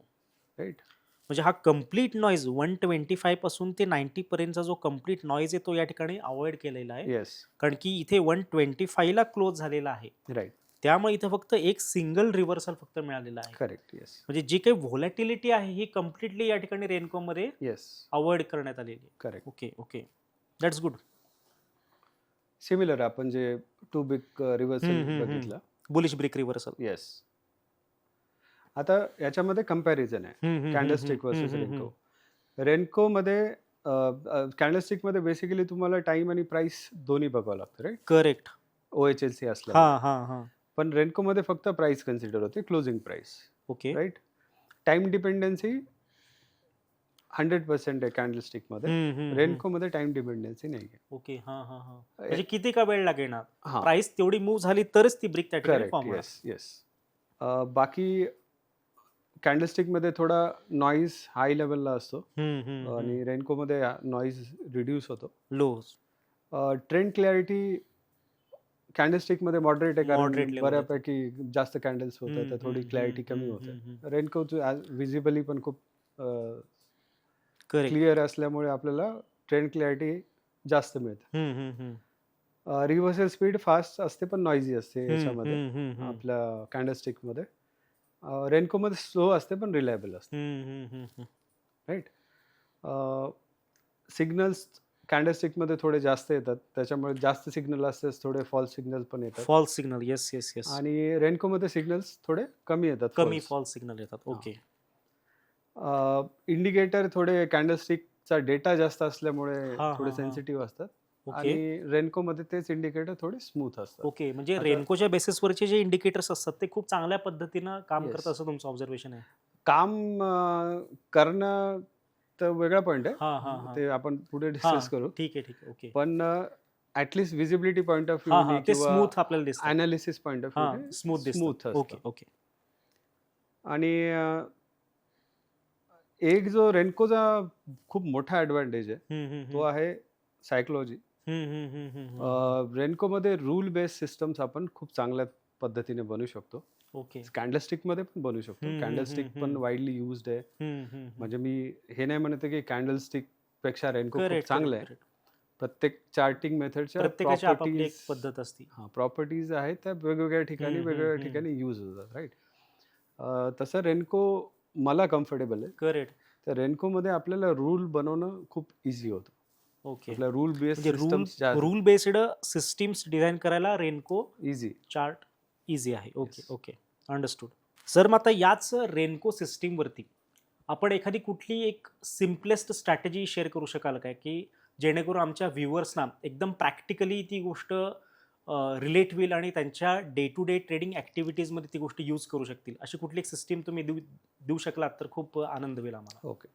राईट. म्हणजे हा कम्प्लीट नॉईज 125 पासून ते 90 पर्यंतचा जो कम्प्लीट नॉईज आहे तो या ठिकाणी अवॉइड केलेला आहे. येस, कारण की इथे 125 ला क्लोज झालेला आहे. राईट, त्यामुळे इथे फक्त एक सिंगल रिव्हर्सल फक्त मिळालेला आहे. करेक्ट, येस, म्हणजे जी काही व्होलॅटिलिटी आहे ही कम्प्लिटली या ठिकाणी रेनको मध्ये येस, अवॉइड करण्यात आलेली आहे. Correct. Okay okay, that's good. Similar आपण जे 2 ब्रिक रिव्हर्सल बघितलं, बुलिश ब्रिक रिव्हर्सल. येस. आता याच्यामध्ये कम्पॅरिझन आहे कॅन्डलस्टिक वर्सेस रेनको. रेनकोमध्ये कॅन्डलस्टिकमध्ये बेसिकली तुम्हाला टाइम आणि प्राइस दोन्ही बघावं लागतं, राईट, करेक्ट. OHLC असल्यामुळे. हा हा हा. पण रेनकोमध्ये फक्त प्राइस कन्सिडर होते, closing price, okay. Right. Time dependency 100% आहे कॅन्डलस्टिकमध्ये. रेनकोमध्ये टाइम डिपेंडन्सी नाही आहे. ओके, हा हा हा. म्हणजे किती का वेळ लागेल, हां, प्राइस तेवढी मूव्ह झाली तरच ती ब्रिक त्या ठिकाणी करेक्ट, फॉर्म होणार. Yes yes. बाकी कॅन्डलस्टिकमध्ये थोडा नॉईज हाय लेवलला असतो आणि रेनकोमध्ये नॉईज रिड्यूस होतो. लो. ट्रेंड क्लॅरिटी कॅन्डलस्टिकमध्ये मॉडरेट आहे, Moderate कारण level बऱ्यापैकी जास्त कॅन्डल्स होतात तर थोडी क्लॅरिटी कमी होते. रेनकोचं विजिबली पण खूप करेक्ट. क्लिअर असल्यामुळे आपल्याला ट्रेंड क्लॅरिटी जास्त मिळते. रिव्हर्सल स्पीड फास्ट असते पण नॉइझी असते याच्यामध्ये, आपल्या कॅन्डलस्टिकमध्ये. रेनकोमध्ये स्लो असते पण रिलायबल असते, राईट. सिग्नल्स कॅन्डलस्टिकमध्ये थोडे जास्त येतात, त्याच्यामुळे जास्त सिग्नल असते, थोडे फॉल्स सिग्नल पण येतात. False signal. Yes yes yes. आणि रेनकोमध्ये सिग्नल्स थोडे कमी येतात, कमी फॉल्स सिग्नल येतात. ओके. इंडिकेटर थोडे कॅन्डलस्टिकचा डेटा जास्त असल्यामुळे हा, थोडे हा, हा. सेन्सिटिव्ह असतात. ओके आणि रेनकोमध्ये तेच इंडिकेटर थोडे स्मूथ असतात. ओके, म्हणजे आता- रेनकोच्या बेसिसवरचे जे इंडिकेटर्स असतात ते खूप चांगल्या पद्धतीनं काम Yes. करतात असं तुमचं ऑब्झर्वेशन आहे. काम करणं तर वेगळा पॉईंट हा, हा, आहे, हा. ते आपण पुढे हा, डिस्कस करू. ठीक आहे ठीक आहे. ओके. पण ऍटलीस्ट विजिबिलिटी पॉईंट ऑफ हा व्ह्यू हा, ते किंवा स्मूथ आपल्याला दिसतं. अनालिसिस पॉईंट ऑफ हा, व्ह्यू स्मूथ दिसतं. ओके असतं. ओके. आणि एक जो रेनकोचा खूप मोठा ॲडव्हान्टेज आहे तो आहे सायकोलॉजी. रेनकोमध्ये रूल बेस्ड सिस्टम्स आपण खूप चांगल्या पद्धतीने बनवू शकतो. ओके. कॅन्डलस्टिकमध्ये पण बनवू शकतो. कॅन्डलस्टिक पण वाईडली युज्ड आहे. म्हणजे मी हे नाही म्हणत की कॅन्डलस्टिक पेक्षा रेनको खूप चांगलं आहे. प्रत्येक चार्टिंग मेथडच्या प्रत्येकाची आपापली एक प्रॉपर्टीज पद्धत असते. प्रॉपर्टीज आहेत त्या वेगवेगळ्या ठिकाणी वेगवेगळ्या ठिकाणी यूज होतात, राईट. तसं रेनको मला कम्फर्टेबल आहे. करेक्ट. तर रेनकोमध्ये आपल्याला रूल बनवणं खूप इझी होतं. ओके. आपल्या रूल बेस्ड म्हणजे systems rule based systems design करायला रेनको इझी. चार्ट इझी आहे. Okay Yes. Okay, understood. Sir, मग आता याच रेनको सिस्टीमवरती आपण एखादी कुठली एक सिम्पलेस्ट स्ट्रॅटेजी शेअर करू शकाल काय, की जेणेकरून आमच्या व्ह्युअर्सना एकदम प्रॅक्टिकली ती गोष्ट रिलेट होईल आणि त्यांच्या डे टू डे ट्रेडिंग ॲक्टिव्हिटीजमध्ये ती गोष्ट यूज करू शकतील, अशी कुठली एक सिस्टीम तुम्ही देऊ शकलात तर खूप आनंद होईल आम्हाला. ओके.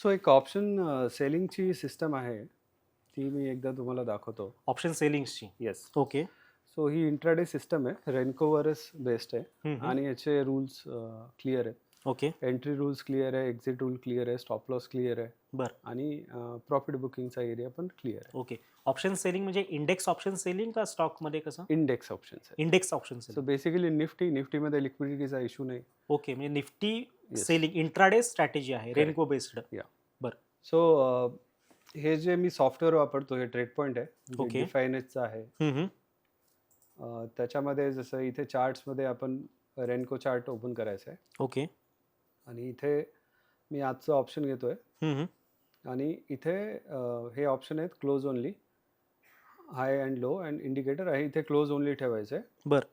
सो एक ऑप्शन सेलिंगची सिस्टम आहे, ती मी एकदा तुम्हाला दाखवतो. ऑप्शन सेलिंग्सची. येस. ओके. सो ही इंट्राडे सिस्टम आहे, रेनकोवरच बेस्ड आहे आणि याचे रूल्स क्लिअर आहेत. ओके. एंट्री रूल्स क्लिअर आहे, एक्झिट रूल क्लिअर आहे, स्टॉप लॉस क्लिअर आहे, बरं. आणि प्रॉफिट बुकिंगचा एरिया पण क्लिअर आहे. ओके. ऑप्शन सेलिंग म्हणजे इंडेक्स ऑप्शन सेलिंग का स्टॉकमध्ये कसं? इंडेक्स ऑप्शन्स आहे. Index option so selling. Basically निफ्टीमध्ये लिक्विडिटीचा इश्यू नाही. ओके, म्हणजे निफ्टी सेलिंग इंट्राडे स्ट्रॅटेजी आहे रेनको बेस्ड. सो हे जे मी सॉफ्टवेअर वापरतो हे ट्रेड पॉईंट आहे, Okay. डिफायनेसचं आहे. त्याच्यामध्ये जसं इथे चार्ट्समध्ये आपण रेनको चार्ट ओपन करायचा आहे ओके. आणि इथे मी आजचं ऑप्शन घेतोय आणि इथे हे ऑप्शन आहेत close only, high and low and indicator आहे. इथे क्लोज ओनली ठेवायचं आहे. बरं.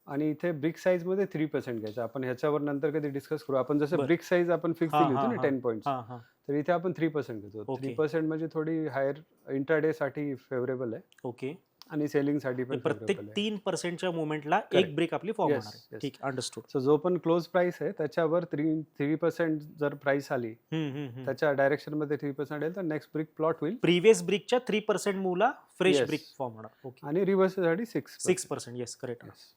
आणि इथे ब्रिक साईजमध्ये 3% घ्यायचं. आपण ह्याच्यावर नंतर कधी डिस्कस करू. आपण जसं बरं. ब्रिक साईज आपण फिक्स हां, दिली होती हां, ना हां. 10 पॉईंट्स, हां हां. तर इथे आपण 3% घेतो. Okay. 3% म्हणजे थोडी हायर इंट्राडेसाठी फेवरेबल आहे. ओके. आणि सेलिंगसाठी पण प्रत्येक favorable आहे. 3%च्या मुवमेंटला Correct. एक ब्रेक आपली फॉर्म Yes, होणार आहे. yes. ठीक अंडरस्टूड. सो जो पण क्लोज प्राइस आहे त्याच्यावर 3% जर प्राइस आली त्याच्या डायरेक्शनमध्ये 3% येईल तर नेक्स्ट ब्रिक प्लॉट होईल प्रिव्हियस ब्रिकच्या 3% मूवला फ्रेश Yes. ब्रिक फॉर्म होणार. ओके. आणि रिव्हर्ससाठी 6%. 6%. Yes correct. Yes.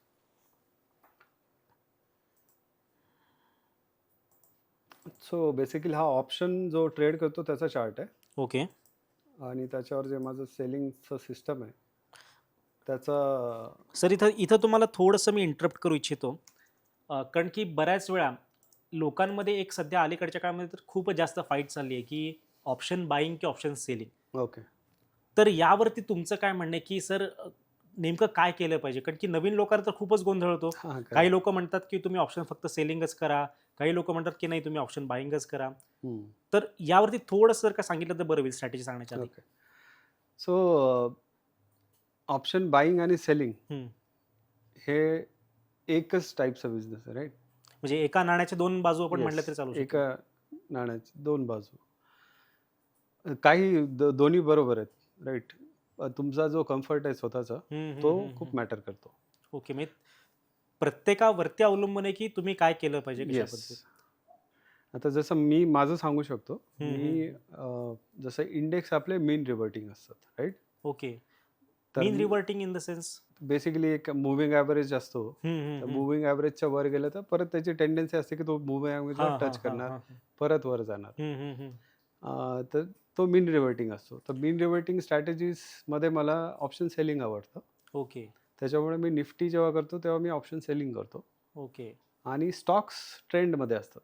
So basically हा ऑप्शन जो ट्रेड करतो त्याचा चार्ट आहे ओके. आणि त्याच्यावर जे माझं सेलिंगचं सिस्टम आहे त्याचा सर इथं तुम्हाला थोडंसं मी इंटरप्ट करू इच्छितो, कारण की बऱ्याच वेळा लोकांमध्ये एक सध्या अलीकडच्या काळामध्ये तर खूपच जास्त फाईट चालली आहे की ऑप्शन बाईंग की ऑप्शन सेलिंग. ओके तर यावरती तुमचं काय म्हणणं आहे की सर नेमकं काय केलं पाहिजे? कारण की नवीन लोकांना तर खूपच गोंधळ होतो. काही लोक म्हणतात की तुम्ही ऑप्शन फक्त सेलिंगच करा, काही लोक म्हणतात की नाही तुम्ही ऑप्शन बाईंगच करा. तर यावरती थोडंसं जर का सांगितलं तर बरं होईल स्ट्रॅटेजी सांगण्याच्या आधी. ओके सो ऑप्शन बाईंग आणि सेलिंग हे एकच टाईपचा बिझनेस आहे राईट. म्हणजे एका नाण्याच्या दोन बाजू आपण म्हणलं तरी चालू शकतो. एका नाण्याची दोन बाजू काही दोन्ही बरोबर आहेत राईट. तुमचा जो कम्फर्ट आहे स्वतःचा तो खूप मॅटर करतो. ओके. म्हणजे प्रत्येकावरती अवलंबून आहे की तुम्ही काय केलं पाहिजे कशा येस. पद्धतीने. आता जसं मी माझं सांगू शकतो मी जसं इंडेक्स आपले मीन रिव्हर्टिंग असतात राईट. ओके. तर मीन रिव्हर्टिंग इन द सेन्स बेसिकली एक मुव्हिंग ॲव्हरेज असतो. मुव्हिंग ॲव्हरेजच्या वर गेलं तर परत त्याची टेंडन्सी असते की तो मुव्हिंग ॲव्हरेजला टच करणार परत वर जाणार. तर तो मीन रिव्हर्टिंग असतो. तर मीन रिव्हर्टिंग स्ट्रॅटेजीजमध्ये मला ऑप्शन सेलिंग आवडतं. ओके. त्याच्यामुळे मी निफ्टी जेव्हा करतो तेव्हा मी ऑप्शन सेलिंग करतो. ओके. आणि स्टॉक्स ट्रेंडमध्ये असतात.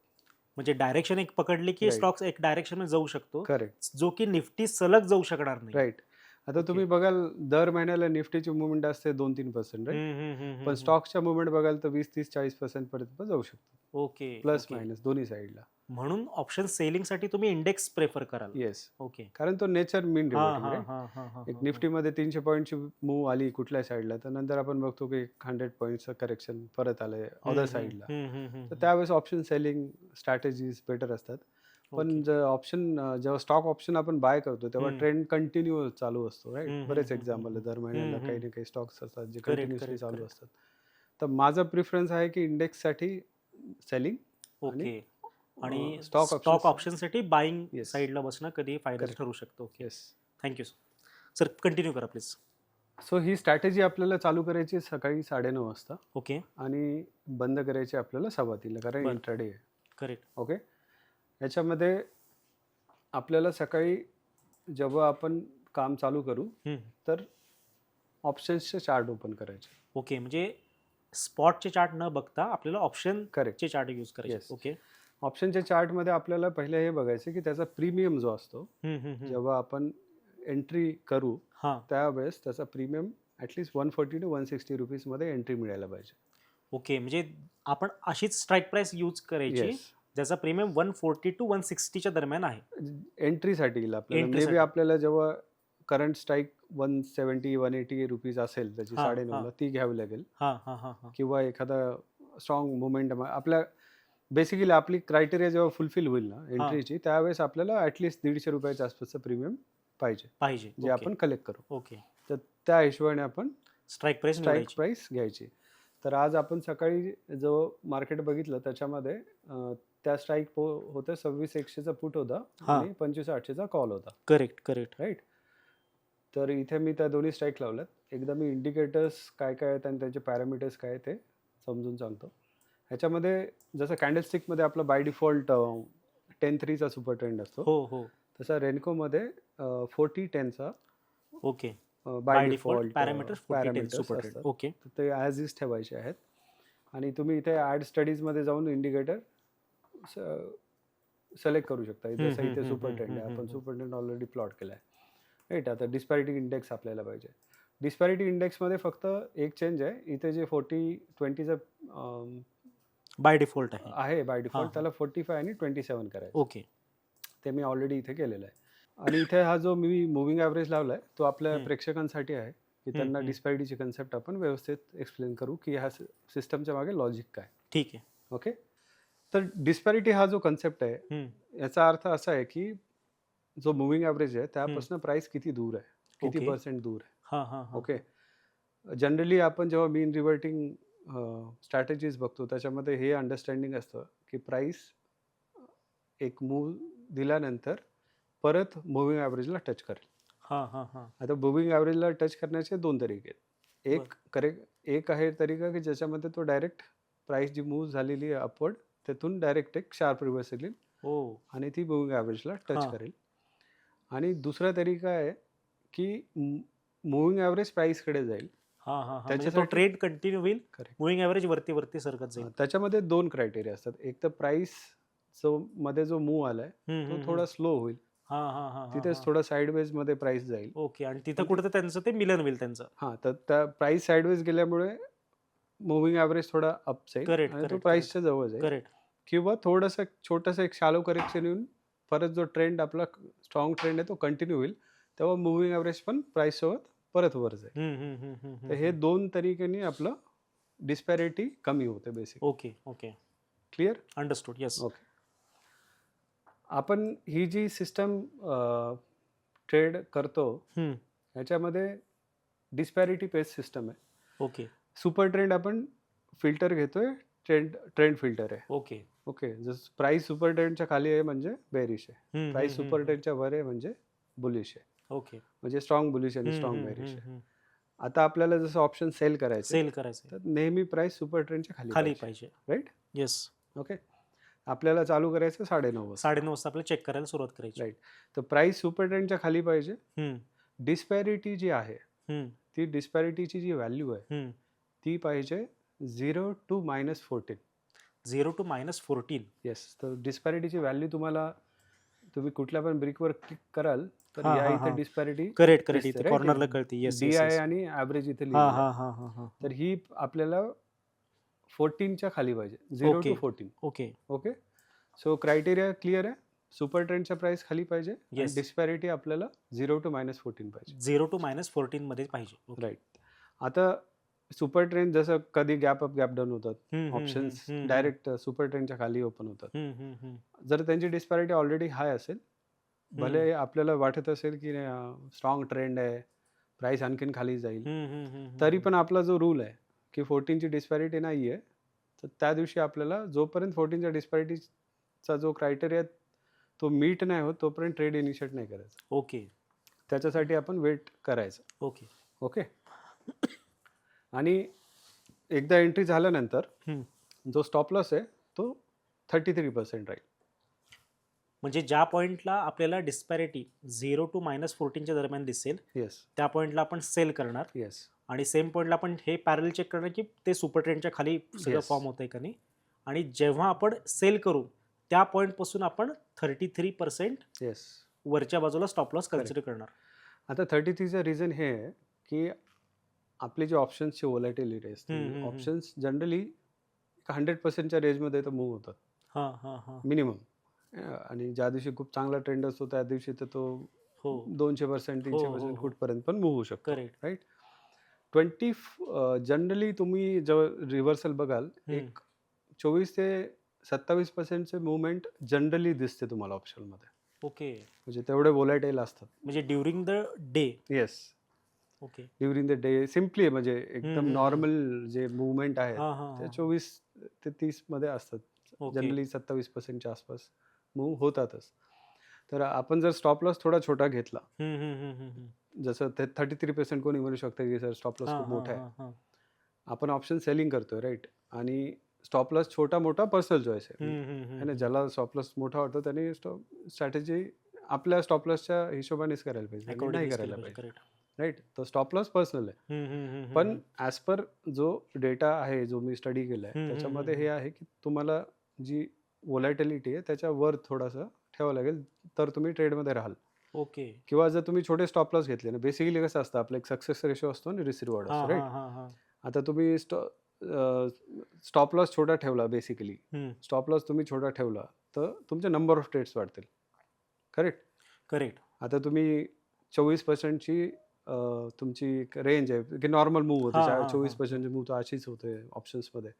म्हणजे डायरेक्शन एक पकडली की Right. स्टॉक्स एक डायरेक्शन मध्ये जाऊ शकतो, करेक्ट जो की निफ्टी सलग जाऊ शकणार नाही. राईट. आता तुम्ही बघाल दर महिन्याला निफ्टीची मुवमेंट असते 2-3% राईट. पण स्टॉक्सच्या मुवमेंट बघाल तर 20-30-40% पर्यंत जाऊ शकतो. ओके. प्लस मायनस दोन्ही साईडला. म्हणून ऑप्शन सेलिंग साठी तुम्ही इंडेक्स प्रेफर कराल. येस. ओके. कारण तो नेचर मीन रिव्हर्टिंग राईट. एक निफ्टीमध्ये 300 पॉईंटची मूव आली कुठल्या साईडला तर नंतर आपण बघतो की 100 पॉईंटचं करेक्शन परत आलंय अदर साईडला. तर त्यावेळेस ऑप्शन सेलिंग स्ट्रॅटेजीज बेटर असतात. पण जेव्हा स्टॉक ऑप्शन आपण बाय करतो तेव्हा ट्रेंड कंटिन्यू चालू असतो राईट. बरेच एक्झाम्पल दर महिन्याला काही ना काही स्टॉक्स असतात जे कंटिन्युअसली चालू असतात. तर माझा प्रिफरन्स आहे की इंडेक्ससाठी सेलिंग ओके. आणि stock स्टॉक options- ऑप्शन साठी बाईंग Yes. साईडला बसणं कधी फायदा Correct. ठरू शकतो. Okay. Yes. Thank you sir. Continue करा प्लीज. सो ही स्ट्रॅटेजी आपल्याला चालू करायची सकाळी 9:30 वाजता ओके. आणि बंद करायची आपल्याला 3:15 कारण बरं. इंट्राडे आहे. करेक्ट. ओके. याच्यामध्ये आपल्याला सकाळी जेव्हा आपण काम चालू करू तर ऑप्शन्सचे चार्ट ओपन करायचे. ओके. म्हणजे स्पॉटचे चार्ट न बघता आपल्याला ऑप्शन करेक्ट. चे चार्ट यूज करायचे. Yes. ओके. ऑप्शनच्या चार्टमध्ये आपल्याला पहिले हे बघायचं की त्याचा प्रीमियम जो असतो जेव्हा आपण एंट्री करू हा. त्यावेळेस त्याचा प्रीमियम ॲटलिस्ट 140 to 160 रुपीजमध्ये एंट्री मिळायला पाहिजे. ओके. म्हणजे आपण अशीच स्ट्राईक प्राइस यूज करायची येस. ज्याचा प्रीमियम 140 to 160च्या दरम्यान आहे. एंट्रीसाठी येईल आपल्याला. Entry मे बी साठी. आपल्याला जेव्हा करंट स्ट्राईक 170-180 रुपीज असेल त्याची हा, 9:30ला ती घ्यावी लागेल हा हा हा हा. किंवा एखादा स्ट्रॉंग मुवमेंट आपल्या बेसिकली आपली क्रायटेरिया जेव्हा फुलफिल होईल ना एंट्रीची त्यावेळेस आपल्याला ॲटलिस्ट 150 रुपयाच्या आसपासचं प्रीमियम पाहिजे जे आपण कलेक्ट करू. ओके. तर त्या हिशोबाने आपण स्ट्राईक प्राइस स्ट्राईक प्राइस घ्यायची. तर आज आपण सकाळी जो मार्केट बघितलं त्याच्यामध्ये त्या स्ट्राईक होतं 26,100चा पुट होता आणि 25,800चा कॉल होता. Correct right. तर इथे मी त्या दोन्ही स्ट्राईक लावल्यात. एकदा मी इंडिकेटर्स काय आहेत आणि त्यांचे पॅरामीटर्स काय ते समजून सांगतो. ह्याच्यामध्ये जसं कॅन्डलस्टिकमध्ये आपला बाय डिफॉल्ट 10-3चा सुपर ट्रेंड असतो हो तसा रेनकोमध्ये 40-10चा okay by default parameters parameters super trend. असतात. ओके. तर ते ॲज इज ठेवायचे आहेत. आणि तुम्ही इथे ॲड स्टडीजमध्ये जाऊन इंडिकेटर सिलेक्ट करू शकता. जसं इथे सुपर ट्रेंड आहे आपण सुपर ट्रेंड ऑलरेडी प्लॉट केला आहे राईट. आता डिस्पॅरिटी इंडेक्स आपल्याला पाहिजे. डिस्पॅरिटी इंडेक्समध्ये फक्त एक चेंज आहे. इथे जे 40-20चं बाय डिफॉल्ट आहे बाय डिफॉल्ट त्याला 45 आणि 27 करायचं. ओके. ते मी ऑलरेडी इथे केलेलं आहे. आणि इथे हा जो मी मुव्हिंग ॲव्हरेज लावला आहे तो आपल्या प्रेक्षकांसाठी आहे की त्यांना डिस्पॅरिटीची कन्सेप्ट आपण व्यवस्थित एक्सप्लेन करू की ह्या सिस्टमच्या मागे लॉजिक काय. ठीक आहे. ओके. तर डिस्पॅरिटी हा जो कन्सेप्ट आहे याचा अर्थ असा आहे की जो मुव्हिंग ॲव्हरेज आहे त्यापासून प्राइस किती दूर आहे, किती पर्सेंट दूर आहे. ओके. जनरली आपण जेव्हा मीन रिव्हर्टिंग स्ट्रॅटेजीज बघतो त्याच्यामध्ये हे अंडरस्टँडिंग असतं की प्राईस एक मूव दिल्यानंतर परत मुव्हिंग ॲव्हरेजला टच करेल. हां हां हां आता मुव्हिंग ॲव्हरेजला टच करण्याचे 2 तरीके आहेत. बरं. एक आहे तरीका की ज्याच्यामध्ये तो डायरेक्ट प्राईस जी मूव्ह झालेली आहे अपवर्ड तिथून डायरेक्ट एक शार्प रिव्हर्सल येईल हो आणि ती मुव्हिंग ॲव्हरेजला टच हां करेल. आणि दुसरा तरीका आहे की मुव्हिंग ॲव्हरेज प्राईसकडे जाईल. हां हां हां म्हणजे तो त्याच्यासाठी ट्रेंड कंटिन्यू होईल, करेक्ट. मुव्हिंग ॲव्हरेज वरती वरती सरकत जाईल. त्याच्यामध्ये 2 क्रायटेरिया असतात. एक तर प्राईस मध्ये जो मूव्ह आलाय तो थोडा स्लो होईल. हां हां हां हां तिथेच हां थोडा साइडवेजमध्ये प्राईस जाईल. ओके आणि तिथं पण ते कुठं त्यांचं ते मिलन होईल त्यांचं. हां, तर त्या प्राईस साइडवेज गेल्यामुळे मूव्हिंग ॲव्हरेज थोडा अप जाईल करेक्ट आणि तो करेक्ट करेक्ट प्राईसच्या जवळ जाईल करेक्ट किंवा थोडंसं छोटंसं एक शॅलो करेक्शन येऊन परत जो ट्रेंड आपला स्ट्रॉंग ट्रेंड आहे तो कंटिन्यू होईल. तेव्हा मूव्हिंग ॲव्हरेज पण प्राईससोबत परत वर जाईल. तर हे 2 तरीकेने आपलं डिस्पॅरिटी कमी होते basic. Okay okay clear? Understood yes. Okay. आपण ही जी सिस्टम ट्रेड करतो ह्याच्यामध्ये डिस्पॅरिटी बेस्ड सिस्टम आहे. ओके सुपर ट्रेंड आपण फिल्टर घेतोय, ट्रेंड फिल्टर आहे. Okay okay. जसं प्राईस सुपर ट्रेंडच्या खाली आहे म्हणजे बेरिश आहे. प्राईस सुपर ट्रेंडच्या वर आहे म्हणजे बुलिश आहे. ओके म्हणजे स्ट्रॉंग बुलिश आणि स्ट्रॉंग बेरिश आहे. आता आपल्याला जसं ऑप्शन सेल करायचं सेल करायचं तर नेहमी प्राईस सुपर ट्रेंडच्या खाली खाली पाहिजे. पाहिजे. राईट? Yes okay. आपल्याला चालू करायचं 9:30 वाजता. 9:30 वाजता आपल्याला चेक करायला सुरुवात करायची. राईट. तर प्राईस सुपर ट्रेंडच्या खाली पाहिजे. हम्म, डिस्पॅरिटी जी आहे हम्म, ती डिस्पॅरिटीची जी व्हॅल्यू आहे हम्म. ती पाहिजे 0 to -14. 0 to -14. येस. तर डिस्पॅरिटीची व्हॅल्यू तुम्ही कुठल्या पण ब्रिकवर क्लिक कराल तर हां, या हां, इथे हां. डिस्पॅरिटी करेक्ट करेक्ट इथे कॉर्नरला कळते. Yes D yes I yes. आणि ॲव्हरेज इथे हां लिहिलेलं आहे. हां हां हां हां. तर ही आपल्याला 14च्या खाली पाहिजे. 0 okay to 14. Okay okay. So criteria clear आहे. सुपर ट्रेंडच्या प्राइस खाली पाहिजे आणि Yes. डिस्पॅरिटी आपल्याला 0 to -14 पाहिजे. 0 to -14 मध्ये पाहिजे. ओके. राईट. आता सुपर ट्रेंड जसं कधी गॅप अप गॅप डाऊन होतात. हम्म, हम्म, ऑप्शन्स हम्म, हम्म, डायरेक्ट सुपर ट्रेंडच्या खाली ओपन होतात. हम्म, हम्म, हम्म, जर त्यांची डिस्पॅरिटी ऑलरेडी हाय असेल, भले आपल्याला वाटत असेल की स्ट्रॉंग ट्रेंड आहे, प्राइस आणखीन खाली जाईल, हम्म, हम्म, हम्म, तरी हम्म. पण आपला जो रूल आहे की 14ची डिस्पॅरिटी नाही आहे, तर त्या दिवशी आपल्याला जोपर्यंत 14च्या डिस्पॅरिटीचा जो क्रायटेरिया तो मीट नाही होत तोपर्यंत ट्रेड इनिशिएट नाही करायचं. ओके त्याच्यासाठी आपण वेट करायचं. ओके. ओके. आणि एकदा एंट्री झाल्यानंतर हम्म. जो स्टॉप लॉस आहे तो 33% राहील. म्हणजे ज्या पॉइंटला आपल्याला डिस्पॅरिटी 0 to -14 दरम्यान दिसेल येस त्या पॉइंटला आपण सेल करणार येस आणि सेम पॉइंटला आपण हे पॅरल चेक करणार की ते सुपर ट्रेंडच्या खाली सगळं Yes. फॉर्म होतंय का नाही. आणि जेव्हा आपण सेल करू त्या पॉइंट पासून आपण 33% येस. वरच्या बाजूला स्टॉप लॉस कन्सिडर करणार. आता 33चं रिझन हे आहे की आपले जे ऑप्शन्सची व्हॉलॅटिलिटी असते, ऑप्शन्स जनरली 100%च्या रेंजमध्ये तर मूव्ह होतात हां हां हां मिनिमम. आणि ज्या दिवशी खूप चांगला ट्रेंड असतो त्या दिवशी तर तो हो 200% 300% हो. कुठपर्यंत पण मूव्ह होऊ शकतो. करेक्ट. राईट. जनरली तुम्ही जेव्हा रिव्हर्सल बघाल एक 24 ते 27%चे मुवमेंट जनरली दिसते तुम्हाला ऑप्शनमध्ये. ओके म्हणजे तेवढे व्होलॅटाईल असतात. म्हणजे during the day. Yes. Okay. During the day simply म्हणजे एकदम नॉर्मल जे मुवमेंट आहेत हां हां ते 24 ते 30 मध्ये असतात. जनरली 27%च्या आसपास मूव्ह होतातच. तर आपण जर स्टॉप लॉस थोडा छोटा घेतला, जसं ते 33% कोणी म्हणू शकतं की सर स्टॉप लॉस खूप मोठा आहे. आपण ऑप्शन सेलिंग करतोय राईट. आणि स्टॉप लॉस छोटा मोठा पर्सनल चॉईस आहे. आणि ज्याला स्टॉप लॉस मोठा वाटतो त्याने स्ट्रॅटेजी आपल्या स्टॉप लॉसच्या हिशोबानेच करायला पाहिजे आणि नाही करायला पाहिजे. राईट. तर स्टॉप लॉस पर्सनल आहे. पण ॲज पर जो डेटा आहे जो मी स्टडी केला आहे त्याच्यामध्ये हे आहे की तुम्हाला जी व्होलॅटिलिटी आहे त्याच्यावर थोडासा ठेवावं लागेल तर तुम्ही ट्रेडमध्ये राहाल. ओके. किंवा जर तुम्ही छोटे स्टॉप लॉस घेतले ना, बेसिकली कसं असतं आपलं एक सक्सेस रेशो असतो आणि रिस्क रिवॉर्ड असतो. राईट. आता तुम्ही स्टॉप लॉस छोटा ठेवला बेसिकली, स्टॉप लॉस तुम्ही छोटा ठेवला तर तुमचे नंबर ऑफ ट्रेड्स वाढतील. करेक्ट. करेक्ट. आता तुम्ही 24%ची तुमची रेंज आहे की नॉर्मल मूव्ह होते. 24%ची मूव्ह तर अशीच होते ऑप्शन्समध्ये.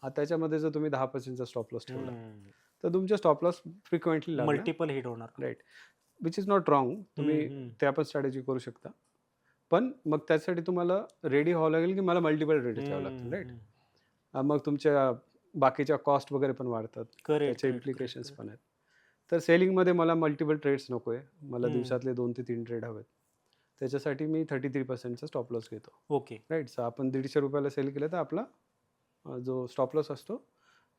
आता त्याच्यामध्ये जर तुम्ही 10%चा स्टॉप लॉस ठेवला तर तुमचे stop loss frequently multiple hit होणार. Right. Which is not wrong. तुम्ही ते आपण स्ट्रॅटेजी करू शकता. पण मग त्यासाठी तुम्हाला रेडी व्हावं लागेल की मला मल्टिपल ट्रेड ठेवावं लागतील, राईट? मग तुमच्या बाकीच्या कॉस्ट वगैरे पण वाढतात, करेक्ट त्याचे करेक्ट इम्प्लिकेशन्स पण आहेत. तर सेलिंगमध्ये मला मल्टिपल ट्रेड्स नको आहे, मला हम्म. दिवसातले 2 ते 3 ट्रेड हवेत. त्याच्यासाठी मी 33%चा स्टॉप लॉस घेतो, ओके राईट? सो आपण ₹150 सेल केलं तर आपला जो स्टॉप लॉस असतो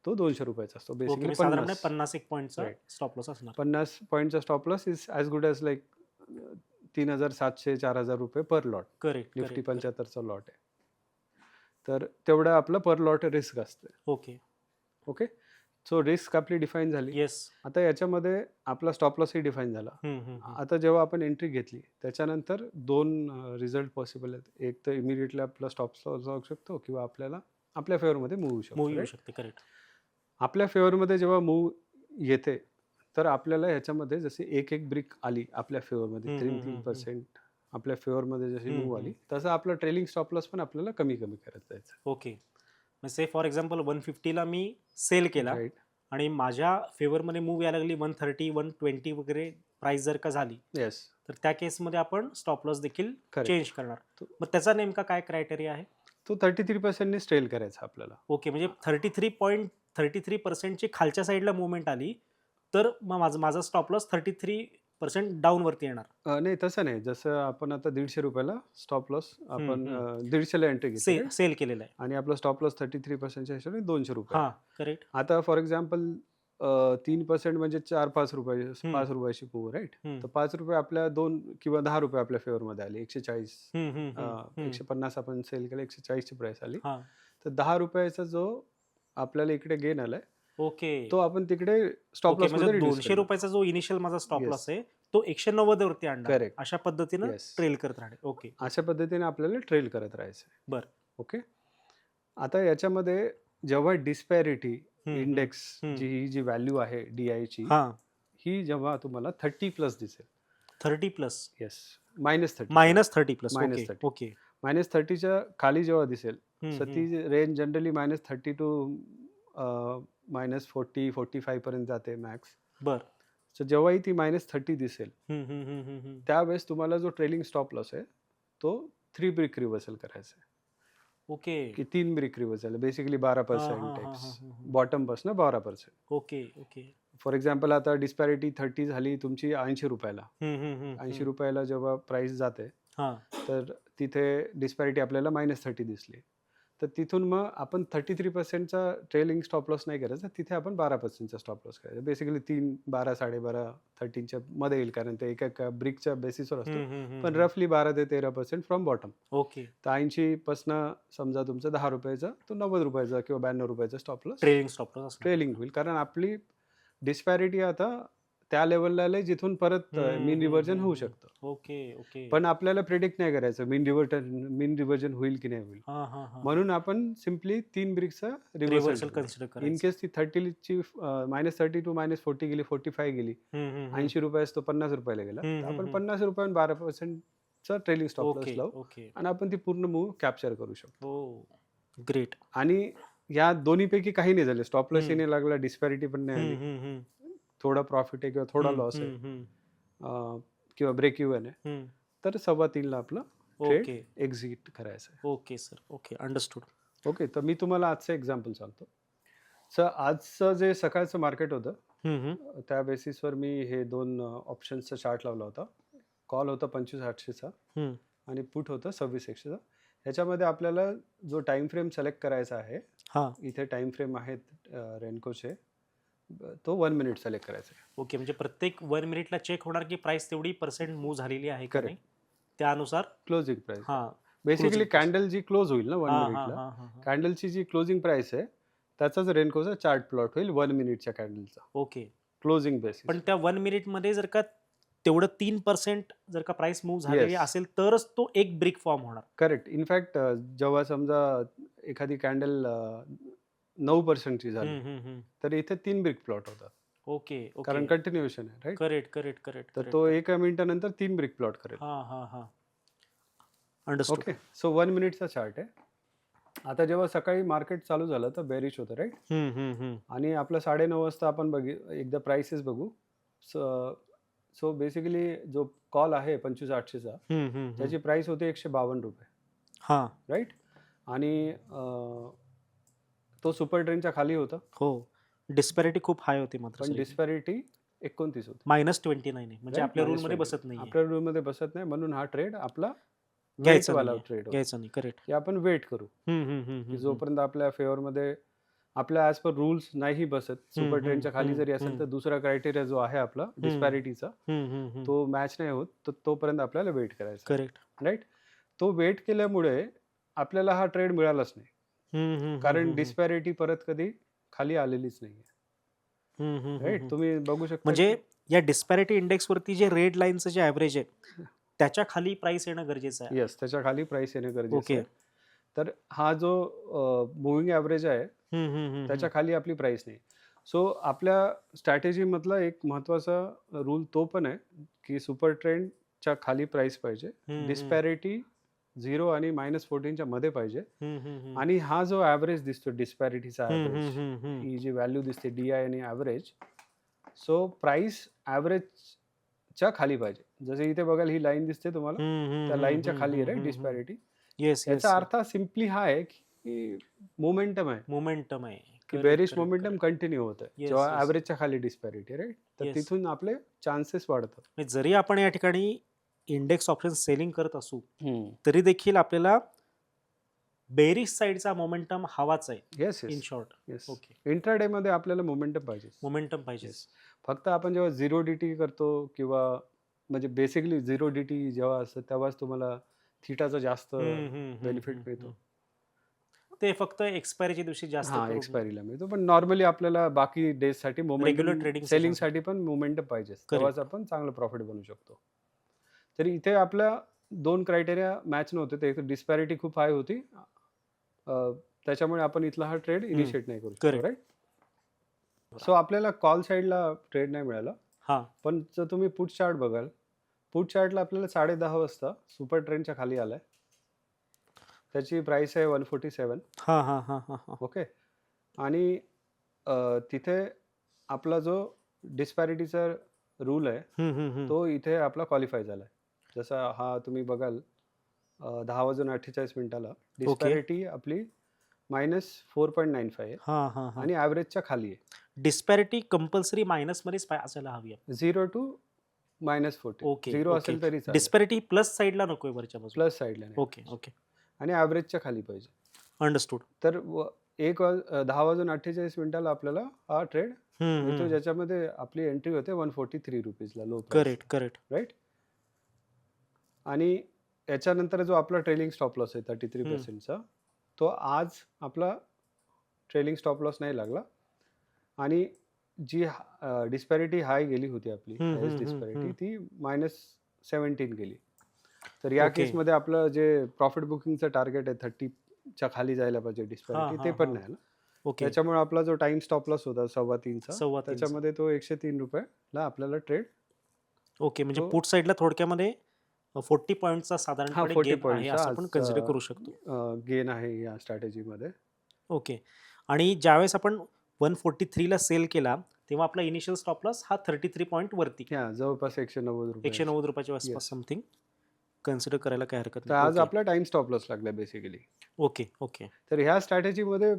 तो ₹200 असतो, ओके बेसिकली म्हणजे साधारणपणे 50. 50 एक पॉईंटचा राईट. स्टॉप लॉस असणार. 50 पॉईंटचा stop loss is as good as like ₹3,700-4,000 per lot. Correct Nifty correct 75चा लॉट आहे. तर तेवढं आपलं पर लॉट रिस्क असते. ओके ओके, सो रिस्क आपली डिफाईन झाली. येस. आता याच्यामध्ये आपला स्टॉप लॉसही डिफाईन झाला. आता जेव्हा आपण एंट्री घेतली त्याच्यानंतर 2 रिझल्ट पॉसिबल आहेत. एक तर इमिडिएटली आपला स्टॉप लॉस जाऊ शकतो किंवा आपल्याला आपल्या फेवरमध्ये मूव्ह होऊ शकतो, मूव्ह येऊ right? शकते. करेक्ट. आपल्या फेवरमध्ये जेव्हा मूव्ह येते तर आपल्याला ह्याच्यामध्ये जशी एक ब्रिक आली आपल्या फेवरमध्ये, 3% आपल्या फेवरमध्ये जशी मूव्ह आली तसं आपलं ट्रेलिंग स्टॉप लॉस पण आपल्याला कमी कमी करत जायचं, ओके. से फॉर एक्झाम्पल 150ला मी सेल केला राईट? आणि माझ्या फेवरमध्ये मूव्ह यायला लागली 130 120 वगैरे प्राइस जर का झाली येस, तर त्या केसमध्ये आपण स्टॉप लॉस देखील Correct. चेंज करणार. तो- मग त्याचा नेमका काय क्रायटेरिया आहे? तो 33%नी स्टेल करायचा आपल्याला. ओके म्हणजे 33.33%ची खालच्या साईडला मुवमेंट आली तर मग माझा स्टॉप लॉस 33% डाऊनवरती येणार. नाही तसं नाही, जसं आपण आता ₹150 स्टॉप लॉस आपण हम्म. 150ला एंट्री घेतली right? सेल केलेला आहे. आणि आपला स्टॉप लॉस 33%च्या हिशोबाने ₹200. हां करेक्ट. आता फॉर एक्झाम्पल 3% म्हणजे 4-5 रुपये, ₹5ची मूव्ह, राईट? तर ₹5 आपल्या 2 किंवा ₹10 आपल्या फेवरमध्ये आले. 140 150 आपण सेल केलं, 140ची प्राइस आली. हां तर ₹10चा जो आपल्याला इकडे गेन आलाय ओके. तो आपण तिकडे स्टॉप ओके लॉस म्हणजे मध्ये reduce करणार. ₹200 जो इनिशियल माझा स्टॉप Yes. लॉस आहे तो 190 वरती आणणार. Correct. अशा पद्धतीनं Yes. ट्रेल करत राहणे. ओके. अशा पद्धतीने आपल्याला ट्रेल करत राहायचं. बरं. ओके, आता याच्यामध्ये जेव्हा डिस्पॅरिटी हम्म, इंडेक्स हम्म. जी व्हॅल्यू आहे DI ची, हां ही जेव्हा तुम्हाला 30+ दिसेल, 30 plus yes, -30 -30 plus. Okay -30. Okay. -30च्या खाली जेव्हा दिसेल, हम्म, तर ती रेंज जनरली -30 टू -40-45 पर्यंत जाते मॅक्स. बर. सो जेव्हाही ती -30 दिसेल हम्म. त्यावेळेस तुम्हाला जो ट्रेलिंग स्टॉप लॉस आहे तो 3 ब्रिक रिव्हर्सल करायचा आहे, ओके की 3 ब्रिक रिव्हर्सल, बेसिकली 12% एक्स हा. बॉटम पासून 12%. Okay okay. फॉर एक्झाम्पल आता डिस्पॅरिटी 30 झाली तुमची ₹80. हम्म. ₹80 जेव्हा प्राइस जाते हां तर तिथे डिस्पॅरिटी आपल्याला -30 दिसली, तर तिथून मग आपण 33%चा ट्रेलिंग स्टॉप लॉस नाही करायचा, तिथे आपण 12%चा स्टॉप लॉस करायचा. बेसिकली 3, 12, 12.5, 13च्या मध्ये येईल, कारण ते एका ब्रिकच्या बेसिसवर असतो, पण रफली 12 ते 13% फ्रॉम बॉटम. ओके. तर 80 समजा तुमचं ₹10 तो ₹90 किंवा ₹92 stop loss trailing stop loss असणार. ट्रेलिंग होईल, कारण आपली डिस्पॅरिटी आता त्या लेवलला आले जिथून परत मीन रिव्हर्जन होऊ शकतं. Okay okay. पण आपल्याला प्रिडिक्ट नाही करायचं मीन रिव्हर्जन होईल की नाही होईल, हां म्हणून आपण सिम्पली 3 ब्रिकचा रिव्हर्सल रिव्हर्सल कन्सिडर इन करायचं. केस ती 30ची -30 टू -40 गेली, 45 गेली, ₹80 तो ₹50 गेला, तर आपण ₹50 12%चा ट्रेलिंग स्टॉप लॉस ओके लावू ओके. आणि आपण ती पूर्ण मूव्ह कॅप्चर करू शकतो. हो ग्रेट. आणि या दोन्हीपैकी काही नाही झाले, स्टॉप लॉस नाही लागला, डिस्पॅरिटी पण नाही आली, थोडा प्रॉफिट आहे किंवा थोडा लॉस आहे किंवा ब्रेक इव्हन आहे, तर 3.25ला आपलं ट्रेड ओके एक्झिट करायचं आहे. Okay sir. Okay understood. Okay, तर मी तुम्हाला आजचं एक्झाम्पल सांगतो. सर आजचं जे सकाळचं मार्केट होतं त्या बेसिसवर मी हे 2 ऑप्शन्सचा चार्ट लावला होता. कॉल होता 25,800चा आणि पुट होतं 26,100चा. ह्याच्यामध्ये आपल्याला जो टाइम फ्रेम सिलेक्ट करायचा आहे, हां इथे टाइम फ्रेम आहेत रेनकोचे, तो 1 मिनिट सिलेक्ट करायचा आहे. ओके. म्हणजे प्रत्येक 1 मिनिटला चेक होणार की प्राइस तेवढी पर्सेंट मूव्ह झालेली आहे का Correct. नाही, त्यानुसार. क्लोजिंग प्राइस, हां बेसिकली closing price. कॅन्डल जी क्लोज होईल ना 1 मिनिटला, हां. कॅन्डलची जी क्लोजिंग प्राइस आहे त्याचाच रेनकोचा चार्ट प्लॉट होईल 1 मिनिटच्या कॅन्डलचा ओके. Closing basis. पण त्या 1 मिनिटमध्ये जर का तेवढं 3% जर का प्राइस मूव्ह झालेली Yes. असेल तरच तो एक ब्रिक फॉर्म होणार. करेक्ट. इनफॅक्ट जेव्हा समजा एखादी कॅन्डल 9%ची झाली तर इथे 3 ब्रिक प्लॉट होतात, ओके कारण ओके. कंटिन्युएशन आहे, राईट? करेक्ट. तर तो 1 मिनिटानंतर 3 ब्रिक प्लॉट करेल. हां अंडरस्टूड. ओके, सो 1 मिनिटचा चार्ट आहे. आता जेव्हा सकाळी मार्केट चालू झालं तर बेरिश होतं, राईट? आणि आपलं 9:30 वाजता आपण एकदा प्राइसेस बघू. सो बेसिकली जो कॉल आहे 25,800चा, त्याची प्राइस होती 152 रुपये, हां राईट? आणि तो सुपर ट्रेंडच्या खाली होता, हो, डिस्पॅरिटी खूप हाय होती मात्र पण सर डिस्पॅरिटी 29 होती. -29 आहे म्हणजे Right? आपल्या -20. रूलमध्ये बसत नाहीये. आपल्या रूलमध्ये बसत नाही, म्हणून हा ट्रेड आपला घ्यायचं वेटवाला नाहीये, ट्रेड होता, घ्यायचं नाही. करेक्ट. की आपण वेट करू, की जोपर्यंत आपल्या फेवरमध्ये आपल्या ॲज पर रूल्स नाही बसत, सुपर ट्रेंडच्या खाली जरी असेल तर दुसरा क्रायटेरिया जो आहे आपला डिस्पॅरिटीचा, तो मॅच नाही होत, तर तोपर्यंत आपल्याला वेट करायचा, करेक्ट. राईट? तो वेट केल्यामुळे आपल्याला हा ट्रेड मिळालाच नाही, कारण डिस्पॅरिटी परत कधी खाली आलेलीच नाही, राईट? तुम्ही बघू शकता म्हणजे या डिस्पॅरिटी इंडेक्सवरती जे रेड लाईनचं जे ॲव्हरेज आहे त्याच्या खाली प्राइस येणं गरजेचं आहे. येस, त्याच्या खाली प्राइस येणं गरजेचं ओके. आहे. तर हा जो मुव्हिंग ॲव्हरेज आहे त्याच्या खाली आपली प्राइस नाही. सो आपल्या स्ट्रॅटेजीमधला एक महत्त्वाचा रूल तो पण आहे, की सुपर ट्रेंडच्या खाली प्राइस पाहिजे, डिस्पॅरिटी 0 आणि -14च्या मध्ये पाहिजे, आणि हा जो ॲव्हरेज दिसतो डिस्पॅरिटीचा ॲव्हरेज, ही जी व्हॅल्यू दिसते DI आणि ॲव्हरेज, सो प्राइस ॲव्हरेजच्या खाली पाहिजे. जसे इथे बघाल ही लाईन दिसते तुम्हाला, त्या लाईनच्या खाली आहे, राईट, डिस्पॅरिटी. येस, याचा अर्थ सिम्पली हा आहे की मोमेंटम आहे, मोमेंटम आहे. की बेरिश मोमेंटम कंटिन्यू होतं Yes, जेव्हा yes. ॲव्हरेजच्या खाली डिस्पॅरिटी, राईट? तर Yes. तिथून आपले चान्सेस वाढतात. म्हणजे जरी आपण या ठिकाणी इंडेक्स ऑप्शन सेलिंग करत असू तरी देखील आपल्याला बेरिश साईडचा मोमेंटम हवाच आहे. Yes in yes short yes. Okay, intraday मध्ये आपल्याला मोमेंटम पाहिजे. मोमेंटम पाहिजे. फक्त आपण जेव्हा 0 DT करतो किंवा म्हणजे बेसिकली 0 DT जेव्हा असतं तेव्हाच तुम्हाला थिटाचा जास्त बेनिफिट मिळतो. ते फक्त एक्सपायरीच्या दिवशी जास्त हा, करून एक्सपायरीला मिळतो, पण नॉर्मली आपल्याला बाकी डेजसाठी Regular मोमेंटम, trading सेलिंगसाठी पण मोमेंटम पाहिजे, तेव्हाच आपण चांगलं प्रॉफिट बनवू शकतो. तर इथे आपल्या 2 क्रायटेरिया मॅच नव्हते. ते डिस्पॅरिटी खूप हाय होती, त्याच्यामुळे आपण इथला हा ट्रेड इनिशिएट नाही करू शकतो, Correct. राईट? सो आपल्याला कॉल साईडला ट्रेड नाही मिळाला, हां पण जर तुम्ही पुट चार्ट बघाल, पुट चार्टला आपल्याला 10:30 वाजता सुपर ट्रेंडच्या खाली आलाय, त्याची प्राइस आहे 147. हां हां हां हां हां ओके. आणि तिथे आपला जो डिस्पॅरिटीचा रूल आहे तो इथे आपला क्वालिफाय झालाय. जसा हा तुम्ही बघाल 10:48 डिस्पॅरिटी आपली -4.95 आहे हां हां हां आणि ॲव्हरेजच्या खाली आहे. डिस्पॅरिटी कंपल्सरी मायनसमध्येच असायला हवी आहे. 0 to -14. ओके 0 असेल तरी चालेल, डिस्पॅरिटी प्लस साईडला नकोय वरच्या बाजूला. प्लस साईडला नाही, ओके ओके आणि ॲव्हरेजच्या खाली पाहिजे. अंडरस्टूड. तर 10:48 आपल्याला हा ट्रेड मिळतो, ज्याच्यामध्ये आपली एंट्री होते 143 रुपीजला low price, correct correct. Right? आणि याच्यानंतर जो आपला ट्रेलिंग स्टॉप लॉस आहे 33%चा, तो आज आपला ट्रेलिंग स्टॉप लॉस नाही लागला, आणि जी डिस्पॅरिटी हाय गेली होती आपली, डिस्पॅरिटी ती -17 गेली. तर या Okay. केसमध्ये आपलं जे प्रॉफिट बुकिंगचं टार्गेट आहे 30च्या खाली जायला पाहिजे डिस्पॅरिटी, ते पण नाही आलं. ओके त्याच्यामुळे आपला जो टाइम स्टॉप लॉस होता 3.25चा, 3.25 त्याच्यामध्ये तो 103 रुपयाला आपल्याला ट्रेड, ओके. म्हणजे तो- पुट साईडला थोडक्यामध्ये 40 पॉईंटचा साधारणपणे 40 गेन आहे पॉईंटचा असं आपण कन्सिडर करू शकतो. गेन आहे या स्ट्रॅटेजीमध्ये. ओके. आणि ज्यावेळेस आपण 143ला सेल केला तेव्हा आपला इनिशियल स्टॉप लॉस हा 33 पॉईंट वरती जवळपास 190 रुपये. 190 रुपयाच्या आसपास Yes. समथिंग कन्सिडर करायला काय हरकत तर आज नाही. आपला टाइम स्टॉप लॉस लागला बेसिकली. ओके ओके तर ह्या स्ट्रॅटेजीमध्ये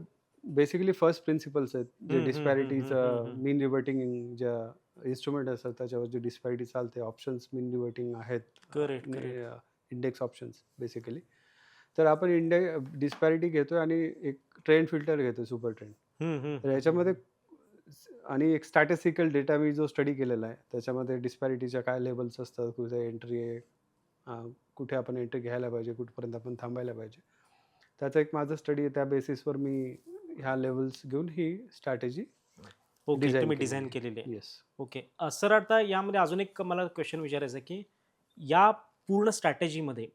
बेसिकली फर्स्ट प्रिन्सिपल्स आहेत, जे डिस्पॅरिटीचं मीन रिव्हर्टिंग ज्या इन्स्ट्रुमेंट असतात त्याच्यावर जी डिस्पॅरिटी चालते, ऑप्शन्स मीन रिव्हर्टिंग आहेत, करेक्ट इंडेक्स ऑप्शन्स बेसिकली. तर आपण डिस्पॅरिटी घेतोय आणि एक ट्रेंड फिल्टर घेतोय, सुपर ट्रेंड. तर याच्यामध्ये आणि एक स्टॅटिस्टिकल डेटा मी जो स्टडी केलेला आहे, त्याच्यामध्ये डिस्पॅरिटीच्या काय लेवल्स असतात, कुठे एंट्री आहे, कुठे आपण एंट्री घ्यायला पाहिजे, कुठपर्यंत आपण थांबायला पाहिजे, त्याचा एक माझा स्टडी आहे. त्या बेसिसवर मी ह्या लेवल्स घेऊन ही स्ट्रॅटेजी ओके तुम्ही डिझाईन केलेली आहे. येस. ओके सर, आता यामध्ये अजून एक मला क्वेश्चन विचारायचं आहे की या पूर्ण स्ट्रॅटेजीमध्ये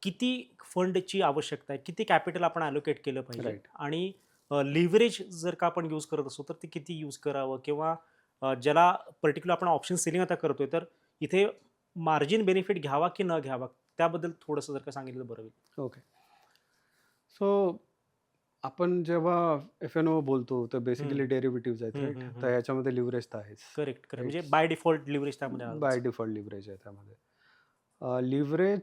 किती फंडची आवश्यकता आहे, किती कॅपिटल आपण ॲलोकेट केलं पाहिजे, Right. आणि लिव्हरेज जर का आपण यूज करत असू तर ते किती यूज करावं, किंवा ज्याला पर्टिक्युलर आपण ऑप्शन सेलिंग आता करतोय तर इथे मार्जिन बेनिफिट घ्यावा की न घ्यावा, त्याबद्दल थोडंसं जर का सांगितलं बरं होईल. ओके. सो आपण जेव्हा F&O बोलतो तर बेसिकली हम्म, डेरिव्हेटिव्हज आहेत, हम्म, राईट? हम्म, तर ह्याच्यामध्ये लिव्हरेज तर आहेच, करेक्ट करेक्ट, राईट? म्हणजे बाय डिफॉल्ट लिव्हरेज त्यामध्ये बाय आलंच. डिफॉल्ट लिव्हरेज आहे त्यामध्ये. लिव्हरेज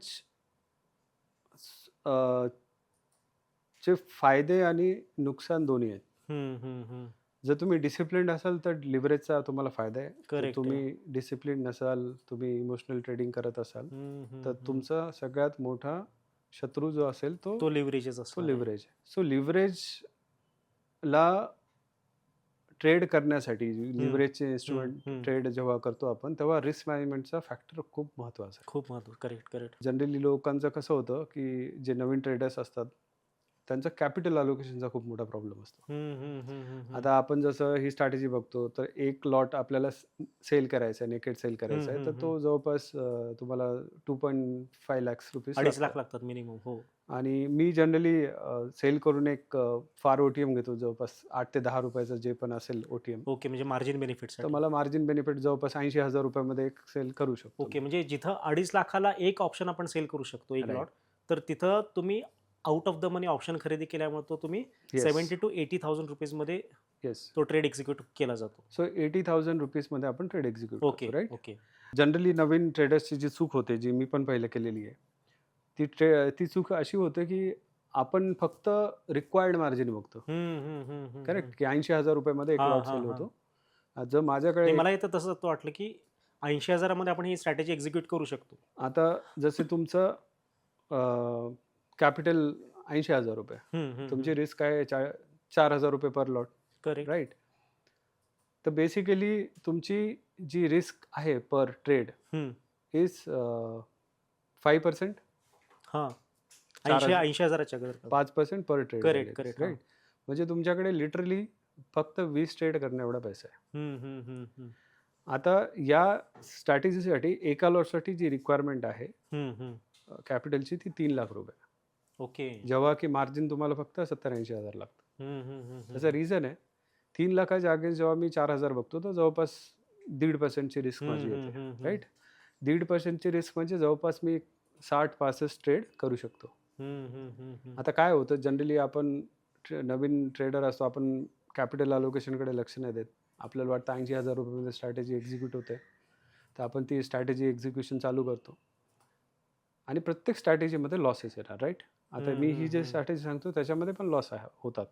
चे फायदे आणि नुकसान दोन्ही आहेत. जर तुम्ही डिसिप्लिन्ड असाल तर लिव्हरेजचा तुम्हाला फायदा आहे. जर करेक्ट आहे. तुम्ही डिसिप्लिन्ड नसाल, तुम्ही इमोशनल ट्रेडिंग करत असाल, तर तुमचा सगळ्यात मोठा शत्रू जो असेल तो तो लिव्हरेजच तो असणार आहे. लिव्हरेज आहे. सो लिव्हरेजला ट्रेड करण्यासाठी लिव्हरेजचे इन्स्ट्रुमेंट हम्म. ट्रेड जेव्हा करतो आपण, तेव्हा रिस्क मॅनेजमेंटचा फॅक्टर खूप महत्त्वाचा आहे. खूप महत्व, करेक्ट करेक्ट. जनरली लोकांचं कसं होतं, की जे नवीन ट्रेडर्स असतात, त्यांचा कॅपिटल अलोकेशनचा खूप मोठा प्रॉब्लेम असतो. आता आपण जसं ही स्ट्रॅटेजी बघतो, तर एक लॉट आपल्याला सेल करायचा आहे, नेकेड सेल करायचा आहे, तर तो जवळपास तुम्हाला 2.5 लाख रुपीज 2.5 लागतात. लाख लागतात मिनिमम. हो. आणि मी जनरली सेल करून एक फार ओ-टी-एम घेतो, जवळपास 8 ते 10 रुपयाचं जे पण असेल ओ-टी-एम. ओके, म्हणजे मार्जिन तर बेनिफिटसाठी. मला मार्जिन बेनिफिट जवळपास 80,000 रुपयामध्ये एक सेल करू शकतो ओके, मी. म्हणजे जिथं 2.5 लाखाला एक ऑप्शन आपण सेल करू शकतो, एक राइट. लॉट, तर तिथं तुम्ही out of the money option खरेदी केल्यामुळे तो तुम्ही येस, 70,000 to 80,000 रुपीजमध्ये येस. तो ट्रेड एक्झिक्यूट केला जातो. सो 80,000 रुपीजमध्ये आपण ट्रेड एक्झिक्यूट ओके करतो, राईट? ओके. जनरली नवीन ट्रेडर्सची जी चूक होते, जी मी पण पहिले केलेली आहे, ती चूक अशी होते, की आपण फक्त रिक्वायर्ड मार्जिन बघतो. करेक्ट? की 80,000 रुपयामध्ये एक हां लॉट हां सेल हां. होतो. जर माझ्याकडे नाही, मला इथं तसं वाटलं की 80,000 मध्ये आपण ही स्ट्रॅटेजी एक्झिक्यूट करू शकतो. आता जसे तुमचं कॅपिटल 80,000 रुपये. तुमची रिस्क आहे 4,000 रुपये पर लॉट, करेक्ट. राईट? तर बेसिकली तुमची जी रिस्क आहे पर ट्रेड इज 5%, हां. 80 4,000 80,000च्या गर. 5% पर ट्रेड करेक्ट झालेली, करेक्ट. हां. राईट? म्हणजे तुमच्याकडे लिटरली फक्त 20 ट्रेड करण्या एवढा पैसा आहे. आता या स्ट्रॅटेजीसाठी एका लॉटसाठी जी रिक्वायरमेंट आहे कॅपिटलची, ती 3 लाख रुपये. ओके. जेव्हा की मार्जिन तुम्हाला फक्त 70-80,000 लागतं. त्याचं रिझन आहे, 3 लाखाच्या अगेन्स्ट जेव्हा मी 4,000 बघतो, तर जवळपास 1.5%ची रिस्क माझी येते, राईट? 1.5%ची रिस्क म्हणजे जवळपास मी 60-65 ट्रेड करू शकतो. आता काय होतं, जनरली आपण नवीन ट्रेडर असतो, आपण कॅपिटल अलोकेशनकडे लक्ष नाही देत. आपल्याला वाटतं 80,000 रुपयामध्ये स्ट्रॅटेजी एक्झिक्यूट होते, तर आपण ती स्ट्रॅटेजी एक्झिक्युशन चालू करतो आणि प्रत्येक स्ट्रॅटेजीमध्ये लॉसेस येणार, राईट? आता मी ही जी स्ट्रॅटेजी सांगतो त्याच्यामध्ये पण लॉस होतात.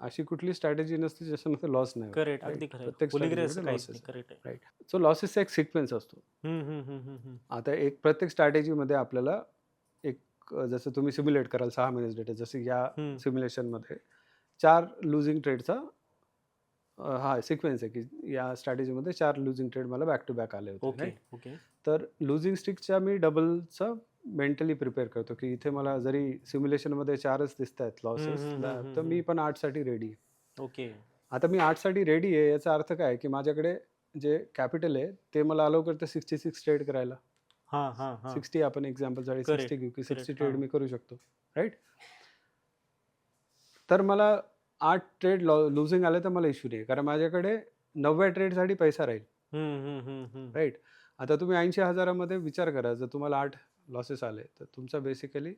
अशी कुठली स्ट्रॅटेजी नसते ज्याच्यामध्ये लॉस नाही होत, करेक्ट, राईट? अगदी खरं आहे. प्रत्येक होलीग्रे असं स्ट्रॅटेजीमध्ये काहीच नाही. लॉसेस आहेत, करेक्ट आहे. राईट? सो लॉसेसचा एक सिक्वेन्स असतो. आता एक प्रत्येक स्ट्रॅटेजीमध्ये आपल्याला एक जसं तुम्ही सिम्युलेट कराल 6 महिन्याचा डेटा, जसं या सिम्युलेशनमध्ये 4 लुझिंग ट्रेडचा हा सिक्वेन्स आहे, की या स्ट्रॅटेजीमध्ये 4 लुझिंग ट्रेड मला बॅक टू बॅक आले होते, ओके राईट? ओके. तर लुझिंग स्ट्रिकच्या मी डबलचा मेंटली प्रिपेअर करतो, की इथे मला जरी सिम्युलेशनमध्ये 4च दिसत आहेत लॉसेस, तर मी पण 8साठी रेडी आहे. ओके. आता मी 8साठी रेडी आहे, याचा अर्थ काय, की माझ्याकडे जे कॅपिटल आहे ते मला अलाउ करतं 66 ट्रेड करायला. हां हां हां. 60 आपण एक्झाम्पलसाठी 60 करेक्ट घेऊ, की 60 करेक्ट. ट्रेड हां. मी करू शकतो, राईट? तर मला 8 ट्रेड लुझिंग आले तर मला इश्यू नाही, कारण माझ्याकडे 90 ट्रेडसाठी पैसा राहील, राईट? आता तुम्ही 80,000मध्ये विचार करा, जर तुम्हाला 8 लॉसेस आले, तर तुमचा बेसिकली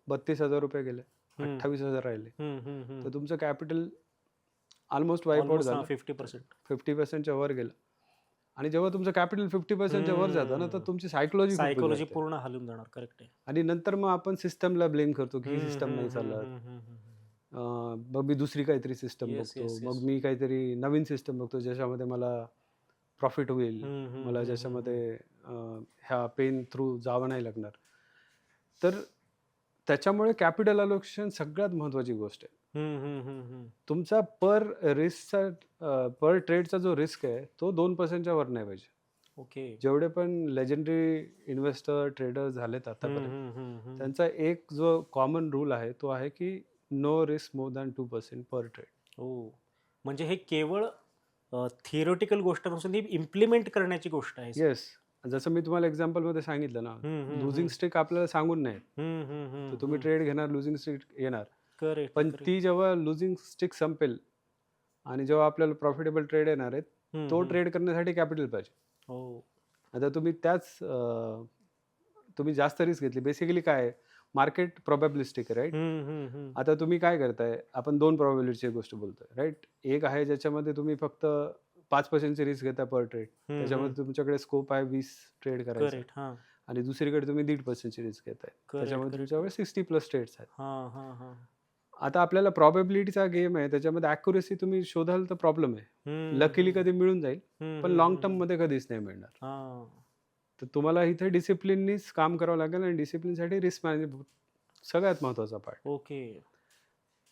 32,000 रुपये गेले, 28,000 राहिले. तर तुमचं कॅपिटल ऑलमोस्ट वाईप आउट ऑलमोस्ट हां, झालं. 50%. 50%च्या वर गेलं. आणि जेव्हा तुमचं कॅपिटल 50%च्या वर जातं ना, तर तुमची सायकॉलॉजी खूप सायकोलॉजी बिघडते. पूर्ण हलून जाणार. करेक्ट आहे. आणि नंतर मग आपण सिस्टमला ब्लेम करतो, की ही सिस्टम नाही चालत. मग मी दुसरी काहीतरी सिस्टम येस बघतो. येस मग येस. मी काहीतरी नवीन सिस्टम बघतो, ज्याच्यामध्ये मला प्रॉफिट होईल. मला ज्याच्यामध्ये ह्या पेन थ्रू जावं नाही लागणार. तर त्याच्यामुळे कॅपिटल अलोकेशन सगळ्यात महत्त्वाची गोष्ट आहे. तुमचा पर ट्रेडचा जो रिस्क आहे, तो 2%च्या वर नाही पाहिजे. ओके. जेवढे पण लेजेंडरी इन्व्हेस्टर, ट्रेडर झालेत आतापर्यंत, त्यांचा एक जो कॉमन रूल आहे, तो आहे की नो रिस्क मोर दॅन 2% पर ट्रेड. हो. म्हणजे हे केवळ थिअरेटिकल गोष्ट नसून ही इम्प्लिमेंट करण्याची गोष्ट आहे. येस. जसं मी तुम्हाला एक्झाम्पलमध्ये सांगितलं ना, लुझिंग स्ट्रिक आपल्याला सांगून नाही. तर तुम्ही ट्रेड घेणार, लुझिंग स्ट्रिक येणार. करेक्ट. पण ती जेव्हा लुझिंग स्ट्रिक संपेल आणि जेव्हा आपल्याला प्रॉफिटेबल ट्रेड येणार आहेत, तो ट्रेड करण्यासाठी कॅपिटल पाहिजे. हो. आता तुम्ही तुम्ही जास्त रिस्क घेतली. बेसिकली काय आहे, मार्केट प्रोबॅबिलिस्टिक आहे, राईट? आता तुम्ही काय करताय, आपण 2 प्रोबॅबिलिटीची गोष्ट बोलतोय, राईट? एक आहे ज्याच्यामध्ये तुम्ही फक्त 5% ची रिस्क घेता पर ट्रेड, त्याच्यामध्ये तुमच्याकडे स्कोप आहे 20 ट्रेड करायचा, करेक्ट. हा. आणि दुसरीकडे तुम्ही 1.5% ची रिस्क घेताय, करेक्ट, त्याच्यामध्ये करेक्ट, तुमच्याकडे 60+ ट्रेड्स आहेत. हा हा हा. आता आपल्याला प्रोबॅबिलिटीचा गेम आहे, त्याच्यामध्ये ॲक्युरेसी तुम्ही शोधाल तर प्रॉब्लेम आहे. लकीली कधी मिळून जाईल, पण लाँग टर्ममध्ये कधीच नाही मिळणार. हा. तर तुम्हाला इथे डिसिप्लिननीच काम करावं लागेल, आणि डिसिप्लिनसाठी रिस्क मॅनेजमेंट सगळ्यात महत्त्वाचा पार्ट. ओके.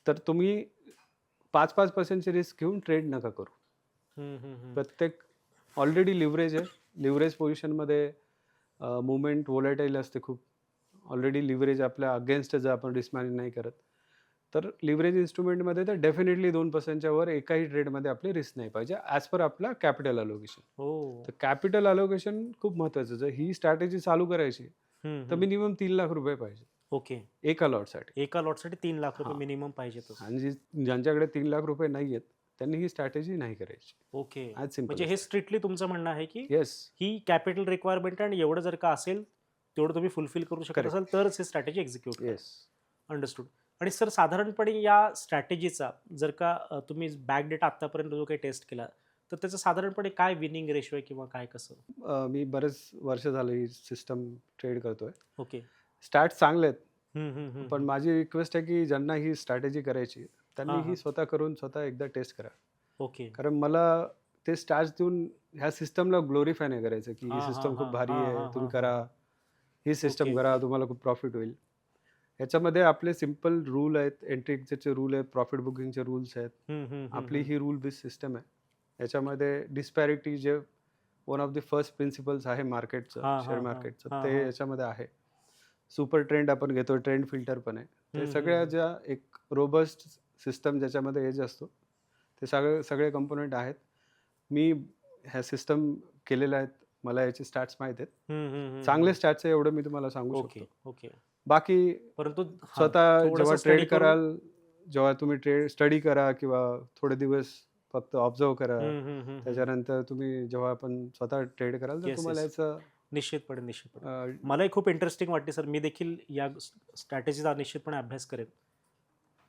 तर तुम्ही 5% ची रिस्क घेऊन ट्रेड नका करू. प्रत्येक ऑलरेडी लिव्हरेज आहे, लिव्हरेज पोझिशनमध्ये मुवमेंट व्होलेटाईल असते खूप. ऑलरेडी लिव्हरेज आपल्या अगेन्स्ट जर आपण रिस्क मॅनेज नाही करत, तर लिव्हरेज इन्स्ट्रुमेंटमध्ये तर डेफिनेटली 2%च्या वर एकाही ट्रेडमध्ये आपली रिस्क नाही पाहिजे, ॲज पर आपला कॅपिटल अलोकेशन. हो. तर कॅपिटल अलोकेशन खूप महत्त्वाचं. जर ही स्ट्रॅटेजी चालू करायची तर मिनिमम 3 लाख रुपये पाहिजे ओके. एका लॉटसाठी. एका लॉटसाठी 3 लाख रुपये हा. मिनिमम पाहिजेतच. आणि ज्यांच्याकडे 3 लाख रुपये नाही आहेत, त्यांनी ही स्ट्रॅटेजी नाही करायची. ओके. आज सिम्पल. म्हणजे हे स्ट्रिक्टली तुमचं म्हणणं आहे की येस, ही कॅपिटल रिक्वायरमेंट आणि एवढं जर का असेल तेवढं तुम्ही फुलफिल करू शकत Correct. असाल तरच हे स्ट्रॅटेजी एक्झिक्यूट करा. येस. अंडरस्टूड. आणि सर साधारणपणे या स्ट्रॅटेजीचा जर का तुम्ही बॅक डेटा आतापर्यंत जो काही टेस्ट केला तर त्याचं साधारणपणे काय विनिंग रेशो आहे किंवा काय कसं? मी बरेच वर्ष झालं ही सिस्टम ट्रेड करतोय. ओके. स्टॅट्स चांगले आहेत, पण माझी रिक्वेस्ट आहे की ज्यांना ही स्ट्रॅटेजी करायची त्यांनी हा, हा. ही स्वतः करून स्वतः एकदा टेस्ट करा. ओके. कारण मला ते स्टॅट्स देऊन ह्या सिस्टमला ग्लोरिफाय नाही करायचं की हा, ही हा, सिस्टम खूप हा, भारी हा, आहे, हा, तुम्ही हा, करा, ही सिस्टम ओके, करा, ओके. तुम्हाला खूप प्रॉफिट होईल. याच्यामध्ये आपले सिम्पल रूल आहेत, एंट्री एक्झिटचे रूल आहेत, प्रॉफिट बुकिंगचे रूल्स आहेत. आपली ही रूल बेस्ड सिस्टम आहे. याच्यामध्ये डिस्पॅरिटी जे one of the first principles आहे मार्केटचं, हा, शेअर हा, हा, मार्केटचं, हा, ते हा. याच्यामध्ये आहे. सुपर ट्रेंड आपण घेतो, ट्रेंड फिल्टर पण आहे. ते हम्म, सगळ्या हम्म. ज्या एक रोबस्ट सिस्टम ज्याच्यामध्ये एज असतो, ते सगळे कंपोनंट आहेत. मी ह्या सिस्टम केलेल्या आहेत, मला याचे स्टॅट्स माहीत आहेत. चांगले स्टॅट्स आहे एवढं मी तुम्हाला सांगू ओके, शकतो. ओके. बाकी परंतु हा, स्वतः थोडंसं जेव्हा study ट्रेड करून- कराल, जेव्हा तुम्ही स्टडी करा किंवा थोडे दिवस फक्त ऑब्झर्व करा. त्याच्यानंतर तुम्ही जेव्हा आपण स्वतः ट्रेड कराल तर Yes, तुम्हाला yes. याचं निश्चितपणे निश्चितपणे अं, मलाही खूप इंटरेस्टिंग वाटते सर. मी देखील या स्ट्रॅटेजीचा निश्चितपणे अभ्यास करेन.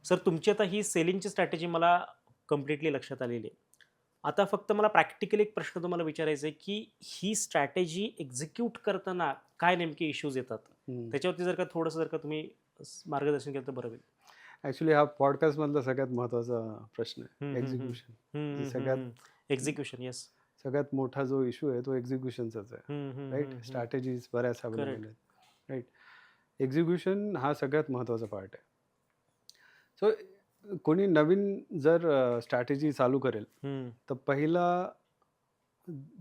सर तुमची आता ही सेलिंगची स्ट्रॅटेजी मला कम्प्लिटली लक्षात आलेली आहे. आता फक्त मला प्रॅक्टिकली एक प्रश्न तुम्हाला विचारायचा आहे की ही स्ट्रॅटेजी एक्झिक्यूट करताना काय नेमके इश्यूज येतात त्याच्यावरती जर का थोडंसं जर का तुम्ही मार्गदर्शन केलं तर बरं होईल. ऍक्च्युली हा पॉडकास्ट मधला सगळ्यात महत्वाचा प्रश्न आहे, एक्झिक्युशन. एक्झिक्युशन. येस. सगळ्यात मोठा जो इश्यू आहे तो एक्झिक्युशनचाच आहे, राईट? स्ट्रॅटेजीज बऱ्याच अवेलेबल आहेत, राईट? एक्झिक्युशन हा सगळ्यात महत्त्वाचा पार्ट आहे. सो कोणी नवीन जर स्ट्रॅटेजी चालू करेल तर पहिला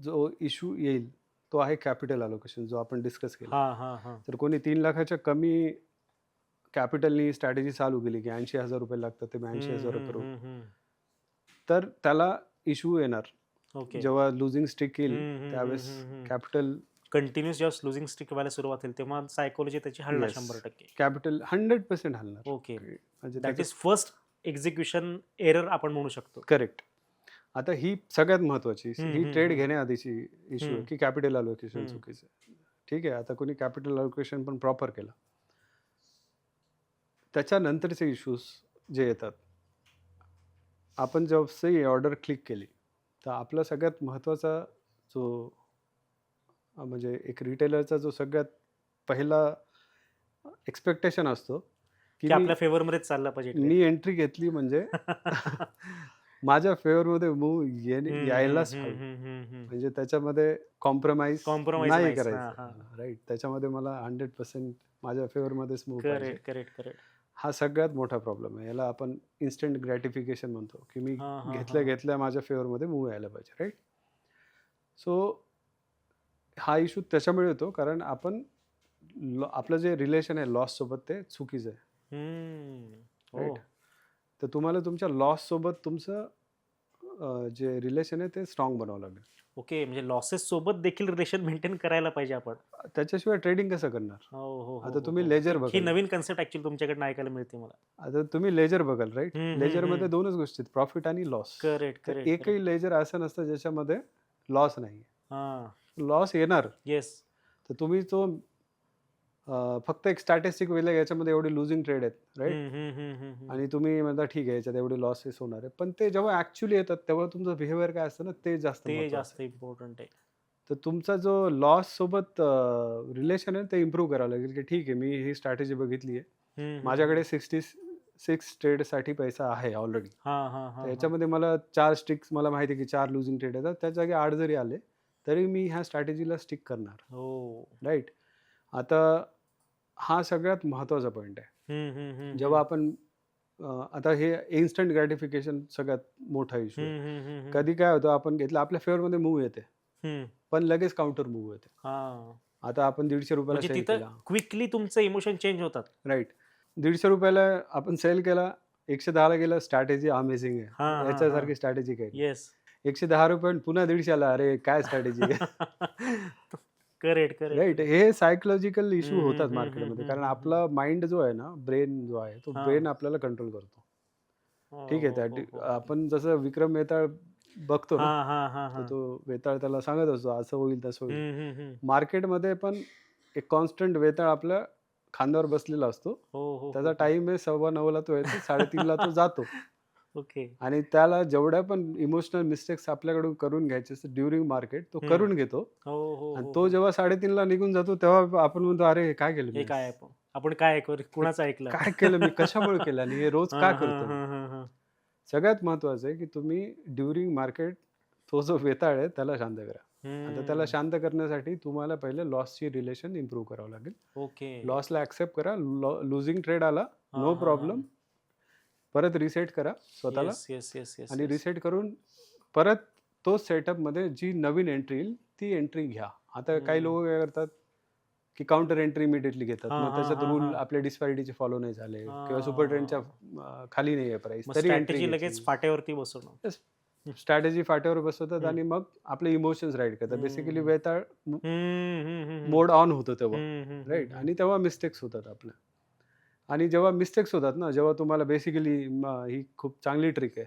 जो इश्यू येईल तो आहे कॅपिटल अलोकेशन, जो आपण डिस्कस केला. तर कोणी 3 लाखाच्या कमी कॅपिटलनी स्ट्रॅटेजी चालू केली की 80,000 रुपये लागतात, ते 82,000 करू, तर त्याला इश्यू येणार. ओके. जेव्हा लुझिंग स्टिक येईल त्यावेळेस कॅपिटल कंटिन्यूस जेव्हा लुझिंग स्ट्रीक व्हायला सुरुवात होईल तेव्हा सायकोलॉजी त्याची हलणार 100%. कॅपिटल 100% हलणार. ओके. म्हणजे that is first execution error आपण म्हणू शकतो. करेक्ट. आता ही सगळ्यात महत्वाची ही ट्रेड घेण्याआधीची इश्यू आहे की कॅपिटल अलोकेशन चुकीचं आहे. ठीक आहे, आता कोणी कॅपिटल अलोकेशन पण प्रॉपर केलं, त्याच्यानंतरचे इश्यूज जे येतात, आपण जेव्हा ऑर्डर क्लिक केली तर आपला सगळ्यात महत्त्वाचा जो म्हणजे एक रिटेलरचा जो सगळ्यात पहिला एक्सपेक्टेशन असतो की आपल्या फेवरमध्येच चालला पाहिजे. मी एंट्री घेतली म्हणजे माझ्या फेवरमध्ये मूव्ह यायलाच हवी, म्हणजे त्याच्यामध्ये कॉम्प्रोमाइज नाही करायचं, राईट? त्याच्यामध्ये मला 100% माझ्या फेवरमध्येच मूव्ह पाहिजे. करेक्ट. हा सगळ्यात मोठा प्रॉब्लेम आहे. याला आपण इन्स्टंट ग्रॅटिफिकेशन म्हणतो की मी घेतल्या माझ्या फेवरमध्ये मूव्ह यायला पाहिजे, राईट? सो हा इश्यू त्याच्यामुळे येतो कारण आपण आपलं जे रिलेशन आहे लॉस सोबत ते चुकीचं आहे, राईट? तर तुम्हाला तुमच्या लॉस सोबत तुमचं जे रिलेशन आहे ते स्ट्रॉंग बनावं लागेल. ओके, म्हणजे लॉसेस सोबत देखील रिलेशन मेंटेन करायला पाहिजे आपण. त्याच्याशिवाय ट्रेडिंग कसं करणार? आता तुम्ही लेजर बघा, ही नवीन कन्सेप्ट ऍक्च्युअली तुमच्याकडे ऐकायला मिळते मला. आता तुम्ही लेजर बघाल, राईट? लेजर मध्ये 2च गोष्टी आहेत, प्रॉफिट आणि लॉस. करेक्ट. एकही लेजर असं नसतं ज्याच्यामध्ये लॉस नाही. लॉस येणार. येस. तर तुम्ही तो फक्त एक स्टॅटिस्टिक वेगळं याच्यामध्ये एवढे लुझिंग ट्रेड आहेत राईट. हम्म, हम्म, हम्म, हम्म, हम्म. आणि तुम्ही म्हणता ठीक आहे याच्यात एवढे लॉसेस होणार आहे, पण ते जेव्हा ऍक्च्युली येतात तेव्हा तुमचं बिहेवियर काय असतं ना, ते जास्त ते महत्वाचं जास्त आहे. इम्पॉर्टंट आहे. तर तुमचा जो लॉस सोबत रिलेशन आहे ते इम्प्रूव्ह करावं लागेल, की ठीक आहे मी ही स्ट्रॅटेजी बघितली आहे, हम्म, हम्म, माझ्याकडे 66 ट्रेडसाठी पैसा आहे ऑलरेडी. हा हा तर हा हा. याच्यामध्ये मला 4 स्टिक्स, मला माहिती आहे की 4 लुझिंग ट्रेड येतात, त्या जागी 8 जरी आले तरी मी ह्या स्ट्रॅटेजीला स्टिक करणार हो. राईट. आता हा सगळ्यात महत्त्वाचा पॉईंट आहे. हम्म, हम्म, हम्म, जेव्हा आपण आता हे इन्स्टंट ग्रॅटिफिकेशन सगळ्यात मोठा इश्यू आहे. हम्म, हम्म, हम्म, हम्म, कधी काय होतं, आपण घेतलं आपल्या फेवरमध्ये मूव्ह येते, हम्म. पण लगेच काउंटर मूव्ह येते. हा. आता आपण ₹150 म्हणजे सेल तिथं केला क्विकली तुमचं इमोशन चेंज होतात. राईट. ₹150 आपण सेल केला, 110ला गेला, स्ट्रॅटेजी अमेझिंग हा आहे. हा हा. याच्यासारखी स्ट्रॅटेजी काही नाही. येस. ₹110 पुन्हा 150ला, अरे काय स्ट्रॅटेजी आहे. Correct correct. राईट. हे सायकोलॉजिकल इश्यू हम्म, होतात हम्म, हम्म, हम्म, मार्केटमध्ये, हम्म, कारण हम्म, हम्म. आपला माइंड जो आहे ना, ब्रेन जो आहे, तो हा. ब्रेन आपल्याला कंट्रोल करतो. हो ठीक आहे. हो त्या हो हो. आपण जसं विक्रम वेताळ बघतो हा ना, हा हा तर हा. तो वेताळ त्याला सांगत असतो असं होईल तसं होईल. हम्म, हम्म, हम्म. मार्केटमध्ये पण एक कॉन्स्टंट वेताळ आपल्या खांद्यावर बसलेला असतो. हो हो त्याचा हो हो. टाइम आहे 9:15ला तो येतो, 3:30ला तो जातो. ओके. आणि त्याला जेवढ्या पण इमोशनल मिस्टेक्स आपल्याकडून करून घ्यायचे असतात ड्युरिंग मार्केट, तो हम्म. करून घेतो. हो हो आणि हो तो हो. जेव्हा 3:30ला निघून जातो तेव्हा आपण म्हणतो, अरे हे काय केलं हे मी आज? काय आपण काय हे कुणाचं ऐकलं? काय केलं मी, कशामुळे केलं आणि हे रोज हा का हा करतो मी? हा हा हा. सगळ्यात महत्त्वाचं आहे की तुम्ही ड्युरिंग मार्केट तो जो वेताळ आहे त्याला शांत करा. आता त्याला हम्म. शांत करण्यासाठी तुम्हाला पहिले लॉसची रिलेशन इम्प्रूव्ह करावं लागेल. ओके. लॉसला ॲक्सेप्ट करा. लुझिंग ट्रेड आला, हा नो हा हा. प्रॉब्लेम. परत रिसेट करा स्वतःला येस येस येस येस आणि येस. रिसेट करून परत तोच सेटअपमध्ये जी नवीन एंट्री येईल ती एंट्री घ्या. आता काही हम्म. लोक काय करतात की काउंटर एंट्री इमिडिएटली घेतात. हा मग हा त्याच्यात हा हा. रूल आपल्या डिस्पॅरिटीचे फॉलो नाही झाले किंवा सुपर ट्रेंडच्या हा. खाली नाही आहे प्राईस मग तरी एंट्री स्ट्रॅटेजी लगेच घ्यायची. फाट्यावरती बसवणं. स्ट्रॅटेजी फाट्यावर बसवतात हम्म. आणि मग आपले इमोशन्स राईट करतात. बेसिकली हम्म. वेताळ हम्म, हम्म, हम्म, हम्म. मोड ऑन होतं तेव्हा हम्म, हम्म, हम्म, राईट. हम्म. आणि तेव्हा मिस्टेक्स होतात आपल्या. आणि जेव्हा मिस्टेक्स होतात ना, जेव्हा तुम्हाला बेसिकली ही खूप चांगली ट्रिक आहे.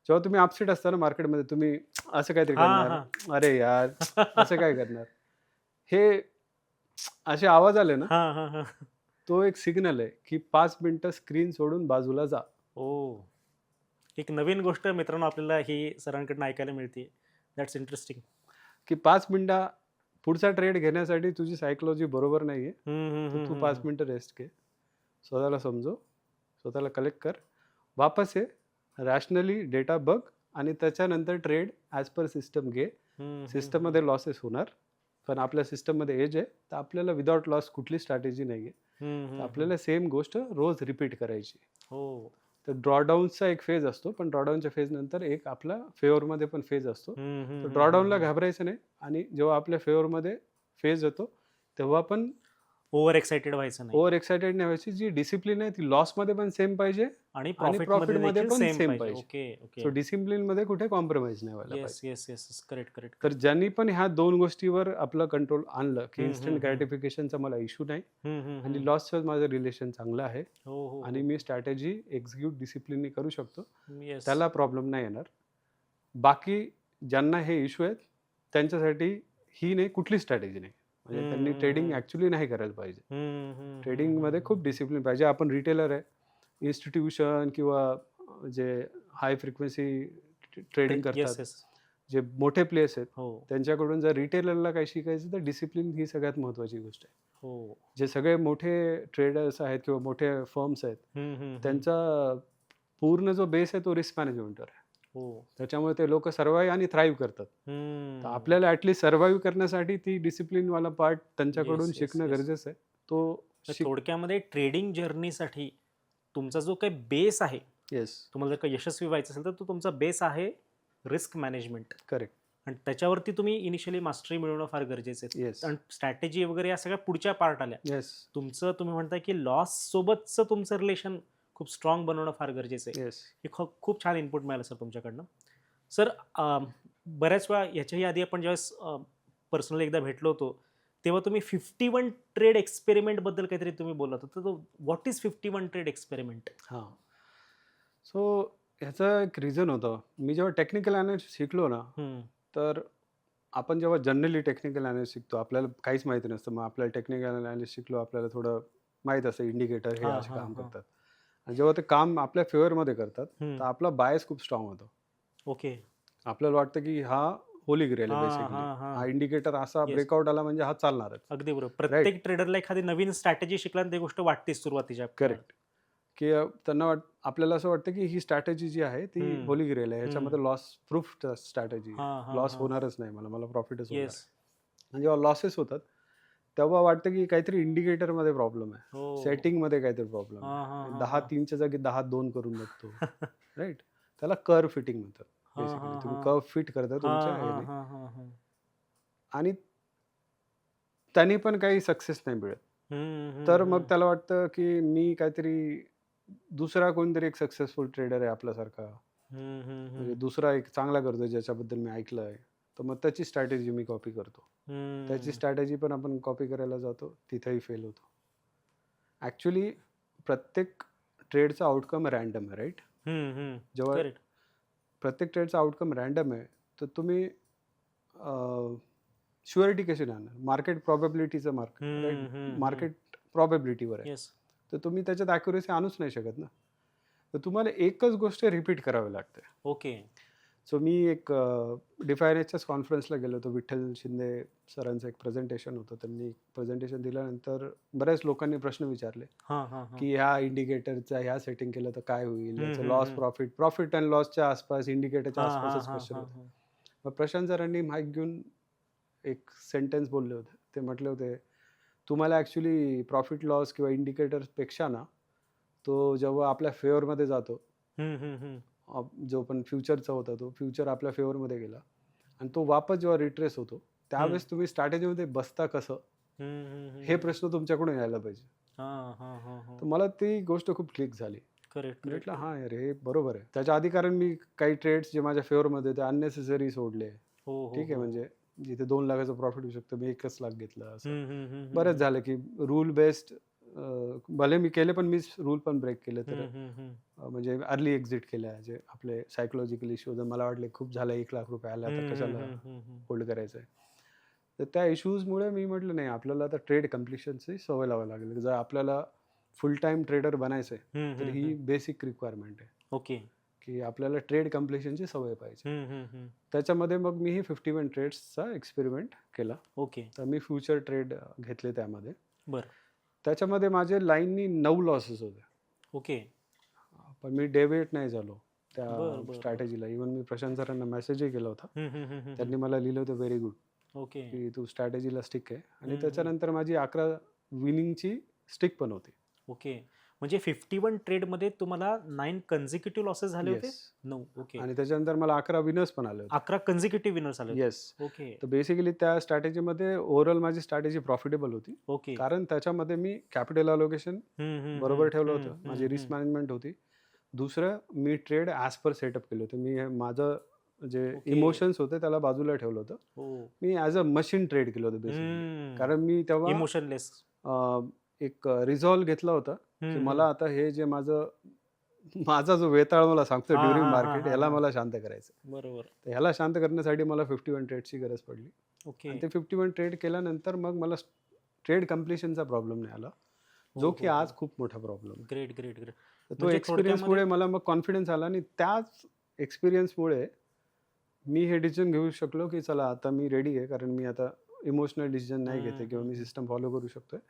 जेव्हा तुम्ही अपसेट असता ना मार्केटमध्ये, तुम्ही असं काहीतरी हा करणार, हा. "अरे यार, असं काय करणार?" हे असे आवाज आले ना, हा हा हा. तो एक सिग्नल आहे, की 5 मिनिटं स्क्रीन सोडून बाजूला जा. ओ. एक नवीन गोष्ट मित्रांनो आपल्याला ही सरांकडून ऐकायला मिळते. That's interesting. की 5 मिनिटं पुढचा ट्रेड घेण्यासाठी तुझी सायकॉलॉजी बरोबर नाहीये. हम्म, हम्म, तर हम्म, तू 5 हम्म. मिनिटं रेस्ट घे. स्वतःला समजव, स्वतःला कलेक्ट कर, वापस ये, रॅशनली डेटा बघ आणि त्याच्यानंतर ट्रेड ॲज पर सिस्टम घे. हम्म, हम्म, हम्म. सिस्टममध्ये लॉसेस होणार, पण आपल्या सिस्टममध्ये एज आहे, तर आपल्याला विदाऊट लॉस कुठली स्ट्रॅटेजी नाही आहे. हम्म, तर हम्म, हम्म. आपल्याला सेम गोष्ट रोज रिपीट करायची. हो. तर ड्रॉडाऊनचा एक फेज असतो, पण ड्रॉडाऊनच्या फेजनंतर एक आपला फेवरमध्ये पण फेज असतो. हम्म, हम्म, तर हम्म, ड्रॉडाऊनला हम्म. घाबरायचं नाही आणि जेव्हा आपल्या फेवरमध्ये फेज येतो, तेव्हा पण ओव्हर एक्साइटेड व्हायचं नाही. ओव्हर एक्साइटेड नाही व्हायची. जी डिसिप्लिन आहे ती लॉसमध्ये पण सेम पाहिजे आणि आणि प्रॉफिटमध्ये प्रॉफिटमध्ये देखील पण सेम सेम पाहिजे. पाहिजे. Okay okay. सो डिसिप्लिनमध्ये कुठे कॉम्प्रोमाइज नाही व्हायला येस पाहिजे. Yes yes. करेक्ट करेक्ट तर करेक्ट. ज्यांनी पण ह्या 2 गोष्टीवर आपलं कंट्रोल आणलं, की हम्म, इन्स्टंट हम्म, हम्म. ग्रॅटिफिकेशनचा मला इश्यू नाही हम्म, हम्म, आणि हम्म. लॉसचं माझं रिलेशन चांगलं आहे हो हो आणि मी स्ट्रॅटेजी एक्झिक्यूट डिसिप्लिनने करू शकतो, हो. येस. त्याला प्रॉब्लेम नाही येणार. बाकी ज्यांना हे इश्यू आहेत, त्यांच्यासाठी ही नाही, कुठली स्ट्रॅटेजी नाही. म्हणजे हम्म, त्यांनी हम्म, ट्रेडिंग हम्म. ॲक्चुअली नाही करायला पाहिजे. हम्म, हम्म, हम्म, ट्रेडिंगमध्ये हम्म. खूप डिसिप्लिन पाहिजे. आपण रिटेलर आहे, इन्स्टिट्यूशन किंवा जे हाय फ्रिक्वेन्सी ट्रेडिंग करतात, येस येस. जे मोठे प्लेयर्स आहेत, हो त्यांच्याकडून जर रिटेलरला काही शिकायचं तर डिसिप्लिन ही सगळ्यात महत्त्वाची गोष्ट आहे. हो. जे सगळे मोठे ट्रेडर्स आहेत किंवा मोठे फर्म्स आहेत, हम्म, हम्म, हम्म. त्यांचा पूर्ण जो बेस आहे तो रिस्क मॅनेजमेंटवर आहे. हो. त्याच्यामुळे ते लोक सर्वाईव्ह आणि थ्राईव्ह करतात. तर हम्म. आपल्याला ॲटलीस्ट सर्वाईव्ह करण्यासाठी ती डिसिप्लिनवाला पार्ट त्यांच्याकडून येस येस शिकणं येस. गरजेचं आहे. तो थोडक्यामध्ये ट्रेडिंग जर्नीसाठी तुमचा जो काही बेस आहे, येस, तुम्हाला जर का यशस्वी व्हायचं असेल तर तो तुमचा बेस आहे रिस्क मॅनेजमेंट. करेक्ट. आणि त्याच्यावरती तुम्ही इनिशियली मास्टरी मिळवणं फार गरजेचं आहे. येस, आणि स्ट्रॅटेजी वगैरे या सगळ्या पुढच्या पार्ट आल्या. येस, तुमचं तुम्ही म्हणताय की लॉस सोबतचं तुमचं रिलेशन खूप स्ट्रॉंग बनवणं फार गरजेचं आहे. येस. हे खूप छान इनपुट मिळालं सर तुमच्याकडनं. सर बऱ्याच वेळा याच्याही आधी आपण ज्यावेळेस पर्सनली एकदा भेटलो होतो तेव्हा तुम्ही 51 ट्रेड एक्सपेरिमेंटबद्दल काहीतरी तुम्ही बोलत होता. तर व्हॉट इज 51 ट्रेड एक्सपेरिमेंट? हां. सो ह्याचं एक रिझन होतं. मी जेव्हा टेक्निकल ॲनालिसिस शिकलो ना, तर आपण जेव्हा जनरली टेक्निकल अनालिसिस शिकतो, आपल्याला काहीच माहिती नसतं. मग आपल्याला टेक्निकल अनालिसिस शिकलो, आपल्याला थोडं माहीत असतं इंडिकेटर हे हां, असे हां, काम हां. करतात. आणि जेव्हा ते काम आपल्या फेवरमध्ये करतात, हं. तर आपला बायस खूप स्ट्राँग होतो. ओके. आपल्याला वाटतं की हा होली ग्रेल आहे हां, बेसिकली. हां, हा हां. इंडिकेटर असा येस. ब्रेकआउट आला म्हणजे हा चालणारच. अगदी बरोबर. राइट? प्रत्येक ट्रेडरला एखादी नवीन स्ट्रॅटेजी शिकल्यानं ती गोष्ट वाटतेच सुरुवातीच्या काळात. करेक्ट. की त्यांना आपल्याला असं वाटतं की ही स्ट्रॅटेजी जी आहे ती हं, होली ग्रेल आहे. हं. ह्याच्यामध्ये लॉस प्रूफ स्ट्रॅटेजी आहे. हां, हां, लॉस हां. होणारच नाही मला प्रॉफिटच होणार येस. आहे. आणि जेव्हा लॉसेस होतात, तेव्हा वाटतं की काहीतरी इंडिकेटरमध्ये प्रॉब्लेम आहे. हो. सेटिंगमध्ये काहीतरी प्रॉब्लेम हां, हां, आहे. हां, 10 हां. 3च्या जागी 10 2 करून बघतो. राइट? त्याला कर्व्ह फिटिंग म्हणतात हां, बेसिकली. हां, तुम्ही हां. कर्व्ह फिट करता तुमच्या हां, हां, ह्याने हां, हां, हां. आणि त्याने पण काही सक्सेस नाही मिळत. हं, हं, तर मग हं. त्याला वाटतं की मी काहीतरी दुसरा कोणतरी एक सक्सेसफुल ट्रेडर आहे आपल्यासारखा. हं, हं, म्हणजे हं. दुसरा एक चांगला करतोय ज्याच्याबद्दल मी ऐकलंय. तर मग त्याची स्ट्रॅटेजी मी कॉपी करतो. त्याची हं. स्ट्रॅटेजी पण आपण कॉपी करायला जातो, तिथेही फेल होतो. ॲक्चुअली प्रत्येक ट्रेडचा आउटकम रँडम आहे, राइट? हं, हं. जेव्हा करेक्ट. प्रत्येक ट्रेडचा आउटकम रँडम आहे, तर तुम्ही शुअरिटी कशी राहणार? मार्केट प्रोबॅबिलिटीचं राइट? हं, हं, हं. मार्केट प्रोबॅबिलिटीवर आहे. येस. तर तुम्ही त्याच्यात ॲक्युरसी आणूच नाही शकत ना. तर तुम्हाला एकच गोष्ट रिपीट करावी लागते. ओके. सो मी एक डिफायनेसच्याच कॉन्फरन्सला गेलो होतो. विठ्ठल शिंदे सरांचं एक प्रेझेंटेशन होतं. त्यांनी प्रेझेंटेशन दिल्यानंतर बऱ्याच लोकांनी प्रश्न विचारले, हां, हां, हां. की ह्या इंडिकेटरचा ह्या सेटिंग केलं तर काय होईल? हं, याचं हं, लॉस हं. प्रॉफिट अँड लॉसच्या आसपास, इंडिकेटरच्या हां, हां, आसपासच हां, क्वेश्चन हां, होते. हां. मग प्रशांत सरांनी माईक घेऊन एक सेंटेन्स बोलले होते. ते म्हटले होते, "तुम्हाला ॲक्चुअली प्रॉफिट लॉस किंवा इंडिकेटर्सपेक्षा ना, तो जेव्हा आपल्या फेवरमध्ये जातो, हं, हं, हं. जो पण फ्युचरचा होता तो फ्युचर आपल्या फेवरमध्ये गेला आणि तो वापस जेव्हा रिट्रेस होतो, हं. त्यावेळेस तुम्ही स्ट्रॅटेजीमध्ये बसता कसं? हं, हं, हं, हे हं. प्रश्न तुमच्याकडून यायला पाहिजे. हां, हां, हां, हां. तर मला ती गोष्ट खूप क्लिक झाली. करेक्ट, मी करेक्ट, म्हटलं, करेक्ट. "हां यार, हे बरोबर आहे." त्याच्या आधी कारण मी काही ट्रेड्स जे माझ्या फेवरमध्ये होते अननेसेसरी सोडले. हो, हो, ठीक आहे, हो, हो. म्हणजे जिथे 2 लाखाचं प्रॉफिट होऊ शकतं, मी 1च लाख घेतलं असं. हं, हं, हं, हं, बरंच हं. झालं की रूल बेस्ड भले मी केले, पण मी रूल पण ब्रेक केले. तर हं, हं, हं. म्हणजे अर्ली एक्झिट केल्या. जे आपले सायकॉलॉजिकल इश्यूज मला वाटले खूप झालं ₹1,00,000 आले, आता हं, हं, कशाला हं, हं, हं. होल्ड करायचं आहे. तर त्या इश्यूजमुळे मी म्हटलं नाही आपल्याला आता ट्रेड कम्प्लिशनची सवय लावावी लागेल. जर आपल्याला फुल टाईम ट्रेडर बनायचं आहे, हं, तर हं, ही हं. बेसिक रिक्वायरमेंट आहे, ओके. की आपल्याला ट्रेड कम्प्लिशनची सवय पाहिजे. हं, हं, हं. त्याच्यामध्ये मग मी ही 51 ट्रेड्सचा एक्सपेरिमेंट केला. ओके. तर मी फ्युचर ट्रेड घेतले त्यामध्ये. बरं. त्याच्यामध्ये माझे लाईननी 9 लॉसेस होते. ओके. पण मी डेव्हिएट नाही झालो त्या बरं, बरं, बरं. स्ट्रॅटेजीला. इव्हन मी प्रशांत सरांना मेसेजही केला होता. हं, हं, हं, हं, हं. त्यांनी मला लिहिलं होतं व्हेरी गुड, ओके. की तू स्ट्रॅटेजीला स्टिक आहे. आणि हं, हं. त्याच्यानंतर माझी 11 विनिंगची स्टिक पण होती. ओके. म्हणजे 51 ट्रेडमध्ये तुम्हाला 9 कन्झिक्युटिव्ह लॉसेस झाले होते? येस. 9. ओके. आणि त्याच्यानंतर मला 11 विनर्स पण आले होते. 11 कन्झिक्युटिव्ह विनर्स आले होते. येस. ओके. तर बेसिकली त्या स्ट्रॅटेजीमध्ये ओव्हरऑल माझी स्ट्रॅटेजी प्रॉफिटेबल होती. ओके. कारण त्याच्यामध्ये मी कॅपिटल अलोकेशन हं, हं, बरोबर हं, ठेवलं हं, होतं. हं, माझी रिस्क हं. मॅनेजमेंट होती. दुसरं मी ट्रेड ॲज पर सेटअप केले होते. मी माझं जे ओके. इमोशन्स होते त्याला बाजूला ठेवलं होतं. हो. मी ॲज अ मशीन ट्रेड केलं होतं बेसिकली. हम्म. कारण मी तेव्हा इमोशनलेस. अ, एक रिझॉल्व घेतला होता, की हं, हं. मला आता हे जे माझा जो वेताळ मला सांगतो हां, ड्युरिंग हां, हां, मार्केट हां, ह्याला हां. मला शांत करायचं. बरोबर. तर ह्याला शांत करण्यासाठी मला 51 ट्रेडची गरज पडली. ओके. आणि ते 51 ट्रेड केल्यानंतर मग मला ट्रेड कंप्लिशनचा प्रॉब्लेम नाही आला, हो, जो की हो, आज हो. खूप मोठा प्रॉब्लेम आहे. Great, great, great. तर तो म्हणजे थोडक्यामध्ये एक्सपिरियन्समुळे मला मग कॉन्फिडन्स आला आणि त्याच एक्सपिरियन्समुळे मी हे डिसिजन घेऊ शकलो, की चला आता मी रेडी आहे. कारण मी आता इमोशनल डिसिजन नाही घेत हं, आहे किंवा हं, मी हं. सिस्टम फॉलो करू शकतोय.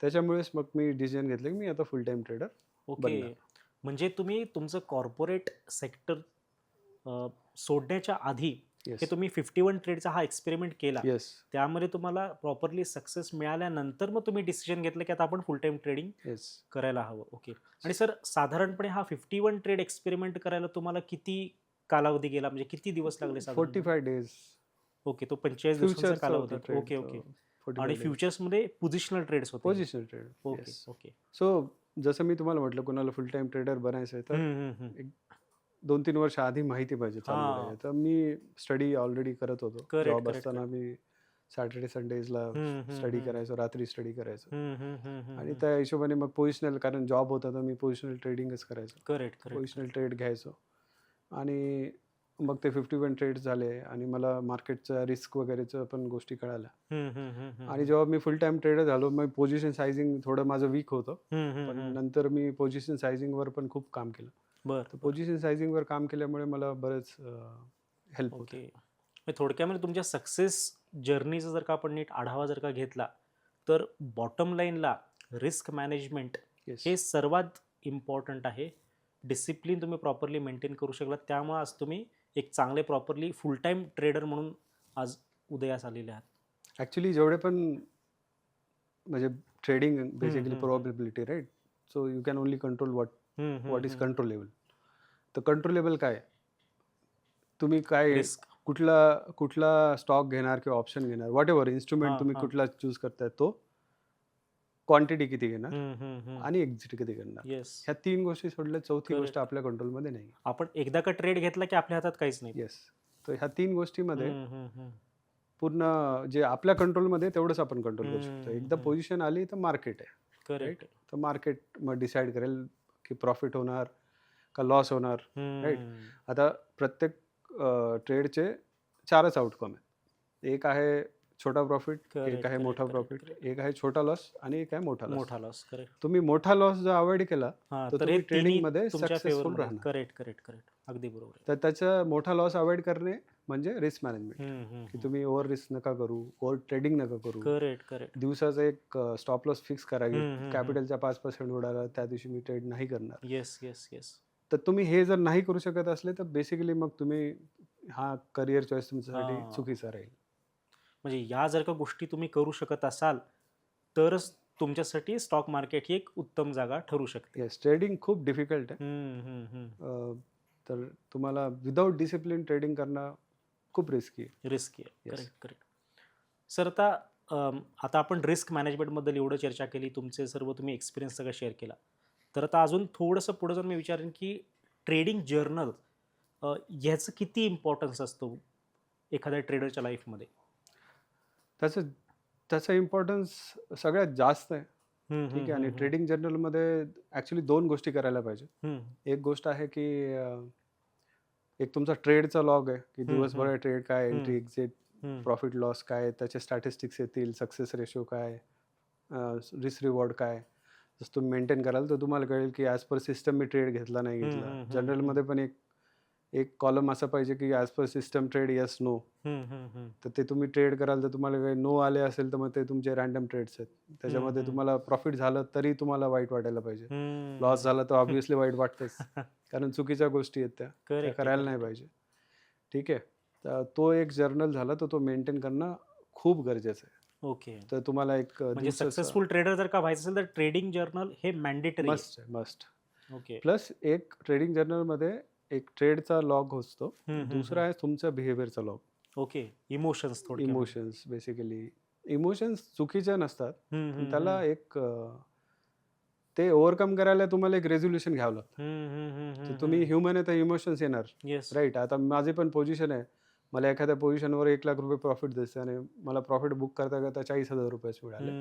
त्याच्यामुळेच मग मी डिसिजन घेतलं, की मी आता फुल टाईम ट्रेडर ओके. बनणार. म्हणजे तुम्ही तुमचं कॉर्पोरेट सेक्टर सोडण्याच्या आधी हे येस. तुम्ही 51 ट्रेडचा हा एक्सपेरिमेंट केला. येस. त्यामध्ये तुम्हाला प्रॉपरली सक्सेस मिळाल्यानंतर मग तुम्ही डिसिजन घेतलं, की आता आपण फुल टाईम ट्रेडिंग येस. करायला हवं. ओके. आणि सर साधारणपणे हा 51 ट्रेड एक्सपेरिमेंट करायला तुम्हाला किती कालावधी गेला? म्हणजे किती दिवस लागले साधारणपणे? 45 डेज. ओके. तो 45 दिवसांचा फ्युचरचा कालावधी होता होता. ट्रेड ओके, तो ओके. आणि 45 डेज. फ्युचर्समध्ये पोझिशनल ट्रेड्स होते हे. Positional trade. Okay, yes. Okay. So जसं मी तुम्हाला म्हटलं कोणाला फुल टाईम ट्रेडर बनायचं आहे, हं, तर हं, हं. एक 2-3 वर्ष आधी माहिती पाहिजे चालू हां. करायचं. तर मी स्टडी ऑलरेडी करत होतो. करेक्ट, जॉब करेक्ट, असताना करेक्ट. मी सॅटर्डे संडेजला हं, हं, स्टडी हं. करायचो, रात्री स्टडी करायचो. हं, हं, हं, हं, आणि हं. त्या हिशोबाने मग पोझिशनल कारण जॉब होता तर मी पोझिशनल ट्रेडिंगच करायचो. Correct, correct, positional correct. Trade घ्यायचो आणि मग ते 51 ट्रेड्स झाले आणि मला मार्केटचा रिस्क वगैरेचं पण गोष्टी कळाल्या. आणि जेव्हा मी फुल टाइम ट्रेडर झालो, मग पोझिशन सायझिंग थोडं माझं वीक होतं. पण नंतर मी पोझिशन सायझिंगवर पण खूप काम केलं. तर पोझिशन सायझिंगवर काम केल्यामुळे मला बरंच हेल्प होते. ओके. थोडक्यामध्ये तुमच्या सक्सेस जर्नीचा जर का आपण नीट आढावा जर का घेतला, तर बॉटम लाईनला रिस्क मॅनेजमेंट येस. हे सर्वात इम्पॉर्टंट आहे. डिसिप्लिन तुम्ही प्रॉपरली मेंटेन करू शकलात, त्यामुळे आज तुम्ही एक चांगले प्रॉपरली फुल टाईम ट्रेडर म्हणून आज उदयास आलेले आहात. ॲक्च्युली जेवढे पण म्हणजे trading basically hmm. Probability, right? So you can only control what is hmm. Controllable. तर कंट्रोलेबल काय? तुम्ही काय रिस्क. कुठला स्टॉक घेणार किंवा ऑप्शन घेणार, व्हॉट एव्हर इन्स्ट्रुमेंट तुम्ही कुठला चूज करताय, तो क्वांटिटी किती घेणार आणि एक्झिट किती करणार. येस. ह्या 3 गोष्टी सोडल्या चौथी गोष्ट Correct. आपल्या कंट्रोलमध्ये नाही. आपण एकदा का ट्रेड घेतला की आपल्या हातात काहीच नाही. येस. तर ह्या 3 गोष्टीमध्ये हम्म. पूर्ण जे आपल्या कंट्रोलमध्ये तेवढंच आपण कंट्रोल करू शकतो. एकदा हम्म. पोझिशन आली तर मार्केट आहे, करेक्ट. तर मार्केट मग डिसाईड करेल की प्रॉफिट होणार का लॉस होणार, राईट? आता प्रत्येक ट्रेडचे 4च आउटकम आहेत. एक आहे छोटा प्रॉफिट, एक आहे मोठा प्रॉफिट, एक आहे छोटा लॉस आणि एक आहे मोठा लॉस. मोठा लॉस. करेक्ट. तुम्ही मोठा लॉस जर अवॉइड केला तर तर तुम्ही हे ट्रेडिंगमध्ये तुमच्या सक्सेसफुल फेवरमध्ये. राहणार. करेक्ट. अगदी बरोबर आहे. तर त्याचा मोठा लॉस अवॉइड करणे म्हणजे रिस्क मॅनेजमेंट. की तुम्ही ओव्हर रिस्क नका करू, ओव्हर ट्रेडिंग नका करू. करेक्ट. दिवसाचा एक स्टॉप लॉस फिक्स करा की कॅपिटलचा 5% उडाला त्या दिवशी मी ट्रेड नाही करणार. येस. तर तुम्ही हे जर नाही करू शकत असले तर बेसिकली मग तुम्ही हा करिअर चॉईस तुमच्यासाठी हां. चुकीचा राहील. म्हणजे या जर का गोष्टी तुम्ही करू शकत असाल तरच तुमच्यासाठी स्टॉक मार्केट ही एक उत्तम जागा ठरू शकते. येस, ट्रेडिंग खूप डिफिकल्ट आहे. तर तुम्हाला विदाऊट डिसिप्लिन ट्रेडिंग करणं खूप रिस्की आहे. रिस्की आहे. Yes. करेक्ट. सर, आता आपण रिस्क मॅनेजमेंटबद्दल एवढं चर्चा केली, तुमचे सर्व तुम्ही एक्सपिरियन्स सगळं शेअर केला. तर आता अजून थोडंसं पुढे जाऊन मी विचारेन की ट्रेडिंग जर्नल ह्याचं किती इम्पॉर्टन्स असतो एखाद्या ट्रेडरच्या लाईफमध्ये? त्याचा इम्पॉर्टन्स सगळ्यात जास्त आहे. ठीक आहे. आणि ट्रेडिंग जर्नलमध्ये ॲक्च्युली 2 गोष्टी करायला पाहिजे. एक गोष्ट आहे की एक तुमचा ट्रेडचा लॉग आहे की दिवसभर ट्रेड काय, एंट्री एक्झिट, प्रॉफिट लॉस काय, त्याचे स्टॅटिस्टिक्स येतील, सक्सेस रेशो काय, रिस्क रिवॉर्ड काय. जसं तुम्ही मेंटेन कराल तर तुम्हाला कळेल की ॲज पर सिस्टम मी ट्रेड घेतला नाही घेतला. जनरलमध्ये पण एक कॉलम असा पाहिजे की as per system trade yes no. तर ते तुम्ही ट्रेड कराल तर तुम्हाला काही नो आले असेल तर मग ते तुमचे रँडम ट्रेड्स आहेत. त्याच्यामध्ये तुम्हाला प्रॉफिट झालं तरी तुम्हाला वाईट वाटायला पाहिजे. लॉस झाला तर ऑब्व्हियसली वाईट वाटतंच. कारण चुकीच्या गोष्टी आहेत त्या करायला नाही पाहिजे. ठीक आहे. तर तो एक जर्नल झाला तर तो मेंटेन करणं खूप गरजेचं आहे. ओके. तर तुम्हाला एक म्हणजे सक्सेसफुल ट्रेडर जर का व्हायचं असेल तर ट्रेडिंग जर्नल हे मॅन्डेटरी आहे. मस्ट. ओके. प्लस एक ट्रेडिंग जर्नलमध्ये एक ट्रेडचा लॉग असतो. दुसरा आहे तुमचा बिहेवियरचा log. Okay. Emotions emotions basically. Emotions चुकीचे नसतात. पण त्याला एक ते ओव्हरकम करायला तुम्हाला एक रेझोल्युशन घ्यावं लागतं. तर तुम्ही ह्युमन आहे तर इमोशन्स येणार, राईट? आता माझे पण पोझिशन आहे. मला एखाद्या पोझिशनवर 1 लाख रुपये प्रॉफिट दिसतं आणि मला प्रॉफिट बुक करता 40,000 रुपयेच मिळाले.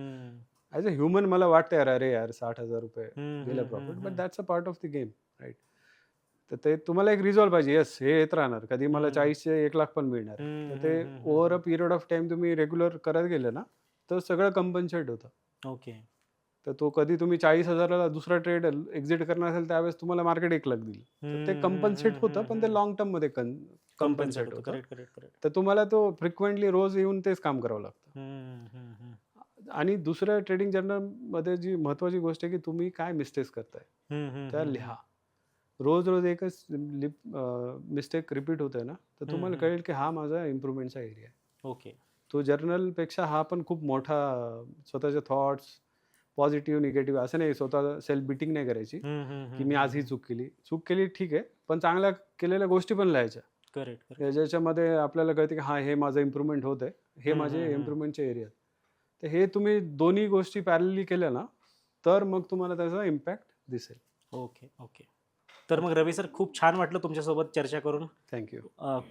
ॲज अ ह्युमन मला वाटतं अरे यार 60,000 रुपये गेलं profit, but that's a part of the game, right? तर ते तुम्हाला एक रिझॉल्व पाहिजे. येस, हे येत राहणार. कधी मला 40चे 1 लाख पण मिळणार. तर ते over a period of time तुम्ही रेग्युलर करत गेले ना तर सगळं कंपन्सेट होतं. ओके. तर तो कधी तुम्ही 40,000ला दुसरा ट्रेड एक्झिट करणार असेल त्यावेळेस तुम्हाला मार्केट 1 लाख देईल. तर ते कंपन्सेट होतं, पण ते लॉंग टर्ममध्ये कंपन्सेट होतं. करेक्ट. तर तुम्हाला तो फ्रिक्वेंटली रोज येऊन तेच काम करावं लागतं. आणि दुसऱ्या ट्रेडिंग जर्नलमध्ये जी महत्त्वाची गोष्ट आहे की तुम्ही काय मिस्टेक्स करताय त्या लिहा. रोज एकच मिस्टेक रिपीट होतोय ना तर तुम्हाला कळेल की हा माझा इम्प्रूव्हमेंटचा एरिया आहे. ओके. तो जर्नलपेक्षा हा पण खूप मोठा स्वतःचे थॉट्स पॉझिटिव्ह निगेटिव्ह असं नाही, स्वतः सेल्फ बिटिंग नाही करायची की मी आज ही चूक केली ठीक आहे, पण चांगल्या केलेल्या गोष्टी पण लिहायच्या. करेक्ट. ज्याच्यामध्ये आपल्याला कळते की हा हे माझं इम्प्रूव्हमेंट होत आहे, हे माझे इम्प्रूव्हमेंटचे एरिया. तर हे तुम्ही दोन्ही गोष्टी पॅरलली केल्या ना तर मग तुम्हाला त्याचा इम्पॅक्ट दिसेल. ओके. तर मग रवी सर, खूप छान वाटलं तुमच्यासोबत चर्चा करून. थँक्यू.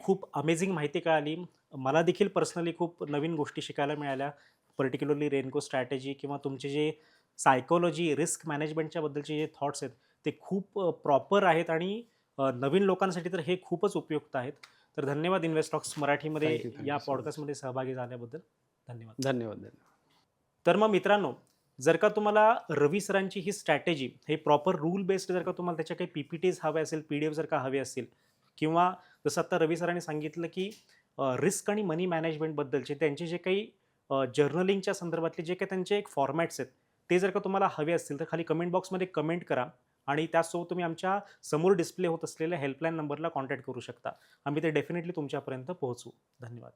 खूप अमेझिंग माहिती कळाली. मला देखील पर्सनली खूप नवीन गोष्टी शिकायला मिळाल्या. पर्टिक्युलरली रेनको स्ट्रॅटेजी किंवा तुमचे जे सायकोलॉजी, रिस्क मॅनेजमेंटच्या बद्दलचे जे थॉट्स आहेत ते खूप प्रॉपर आहेत आणि नवीन लोकांसाठी तर हे खूपच उपयुक्त आहेत. तर धन्यवाद इन्व्हेस्टॉक्स मराठीमध्ये Thank you, thank या you so much. पॉडकास्टमध्ये सहभागी झाल्याबद्दल धन्यवाद. धन्यवाद. तर मग मित्रांनो, जर का तुम्हाला रवी सरांची ही स्ट्रॅटेजी, हे प्रॉपर रूल बेस्ड जर का तुम्हाला त्याच्या काही PPTs हवे असेल, PDF जर का हवे असतील, किंवा जसं आता रवी सरांनी सांगितलं की रिस्क आणि मनी मॅनेजमेंटबद्दलचे त्यांचे जे काही जर्नलिंगच्या संदर्भातले जे काही त्यांचे एक फॉर्मॅट्स आहेत, ते जर का तुम्हाला हवे असतील तर खाली कमेंट बॉक्समध्ये कमेंट करा आणि त्याचसोबत तुम्ही आमच्या समोर डिस्प्ले होत असलेल्या हेल्पलाईन नंबरला कॉन्टॅक्ट करू शकता. आम्ही ते डेफिनेटली तुमच्यापर्यंत पोहोचवू. धन्यवाद.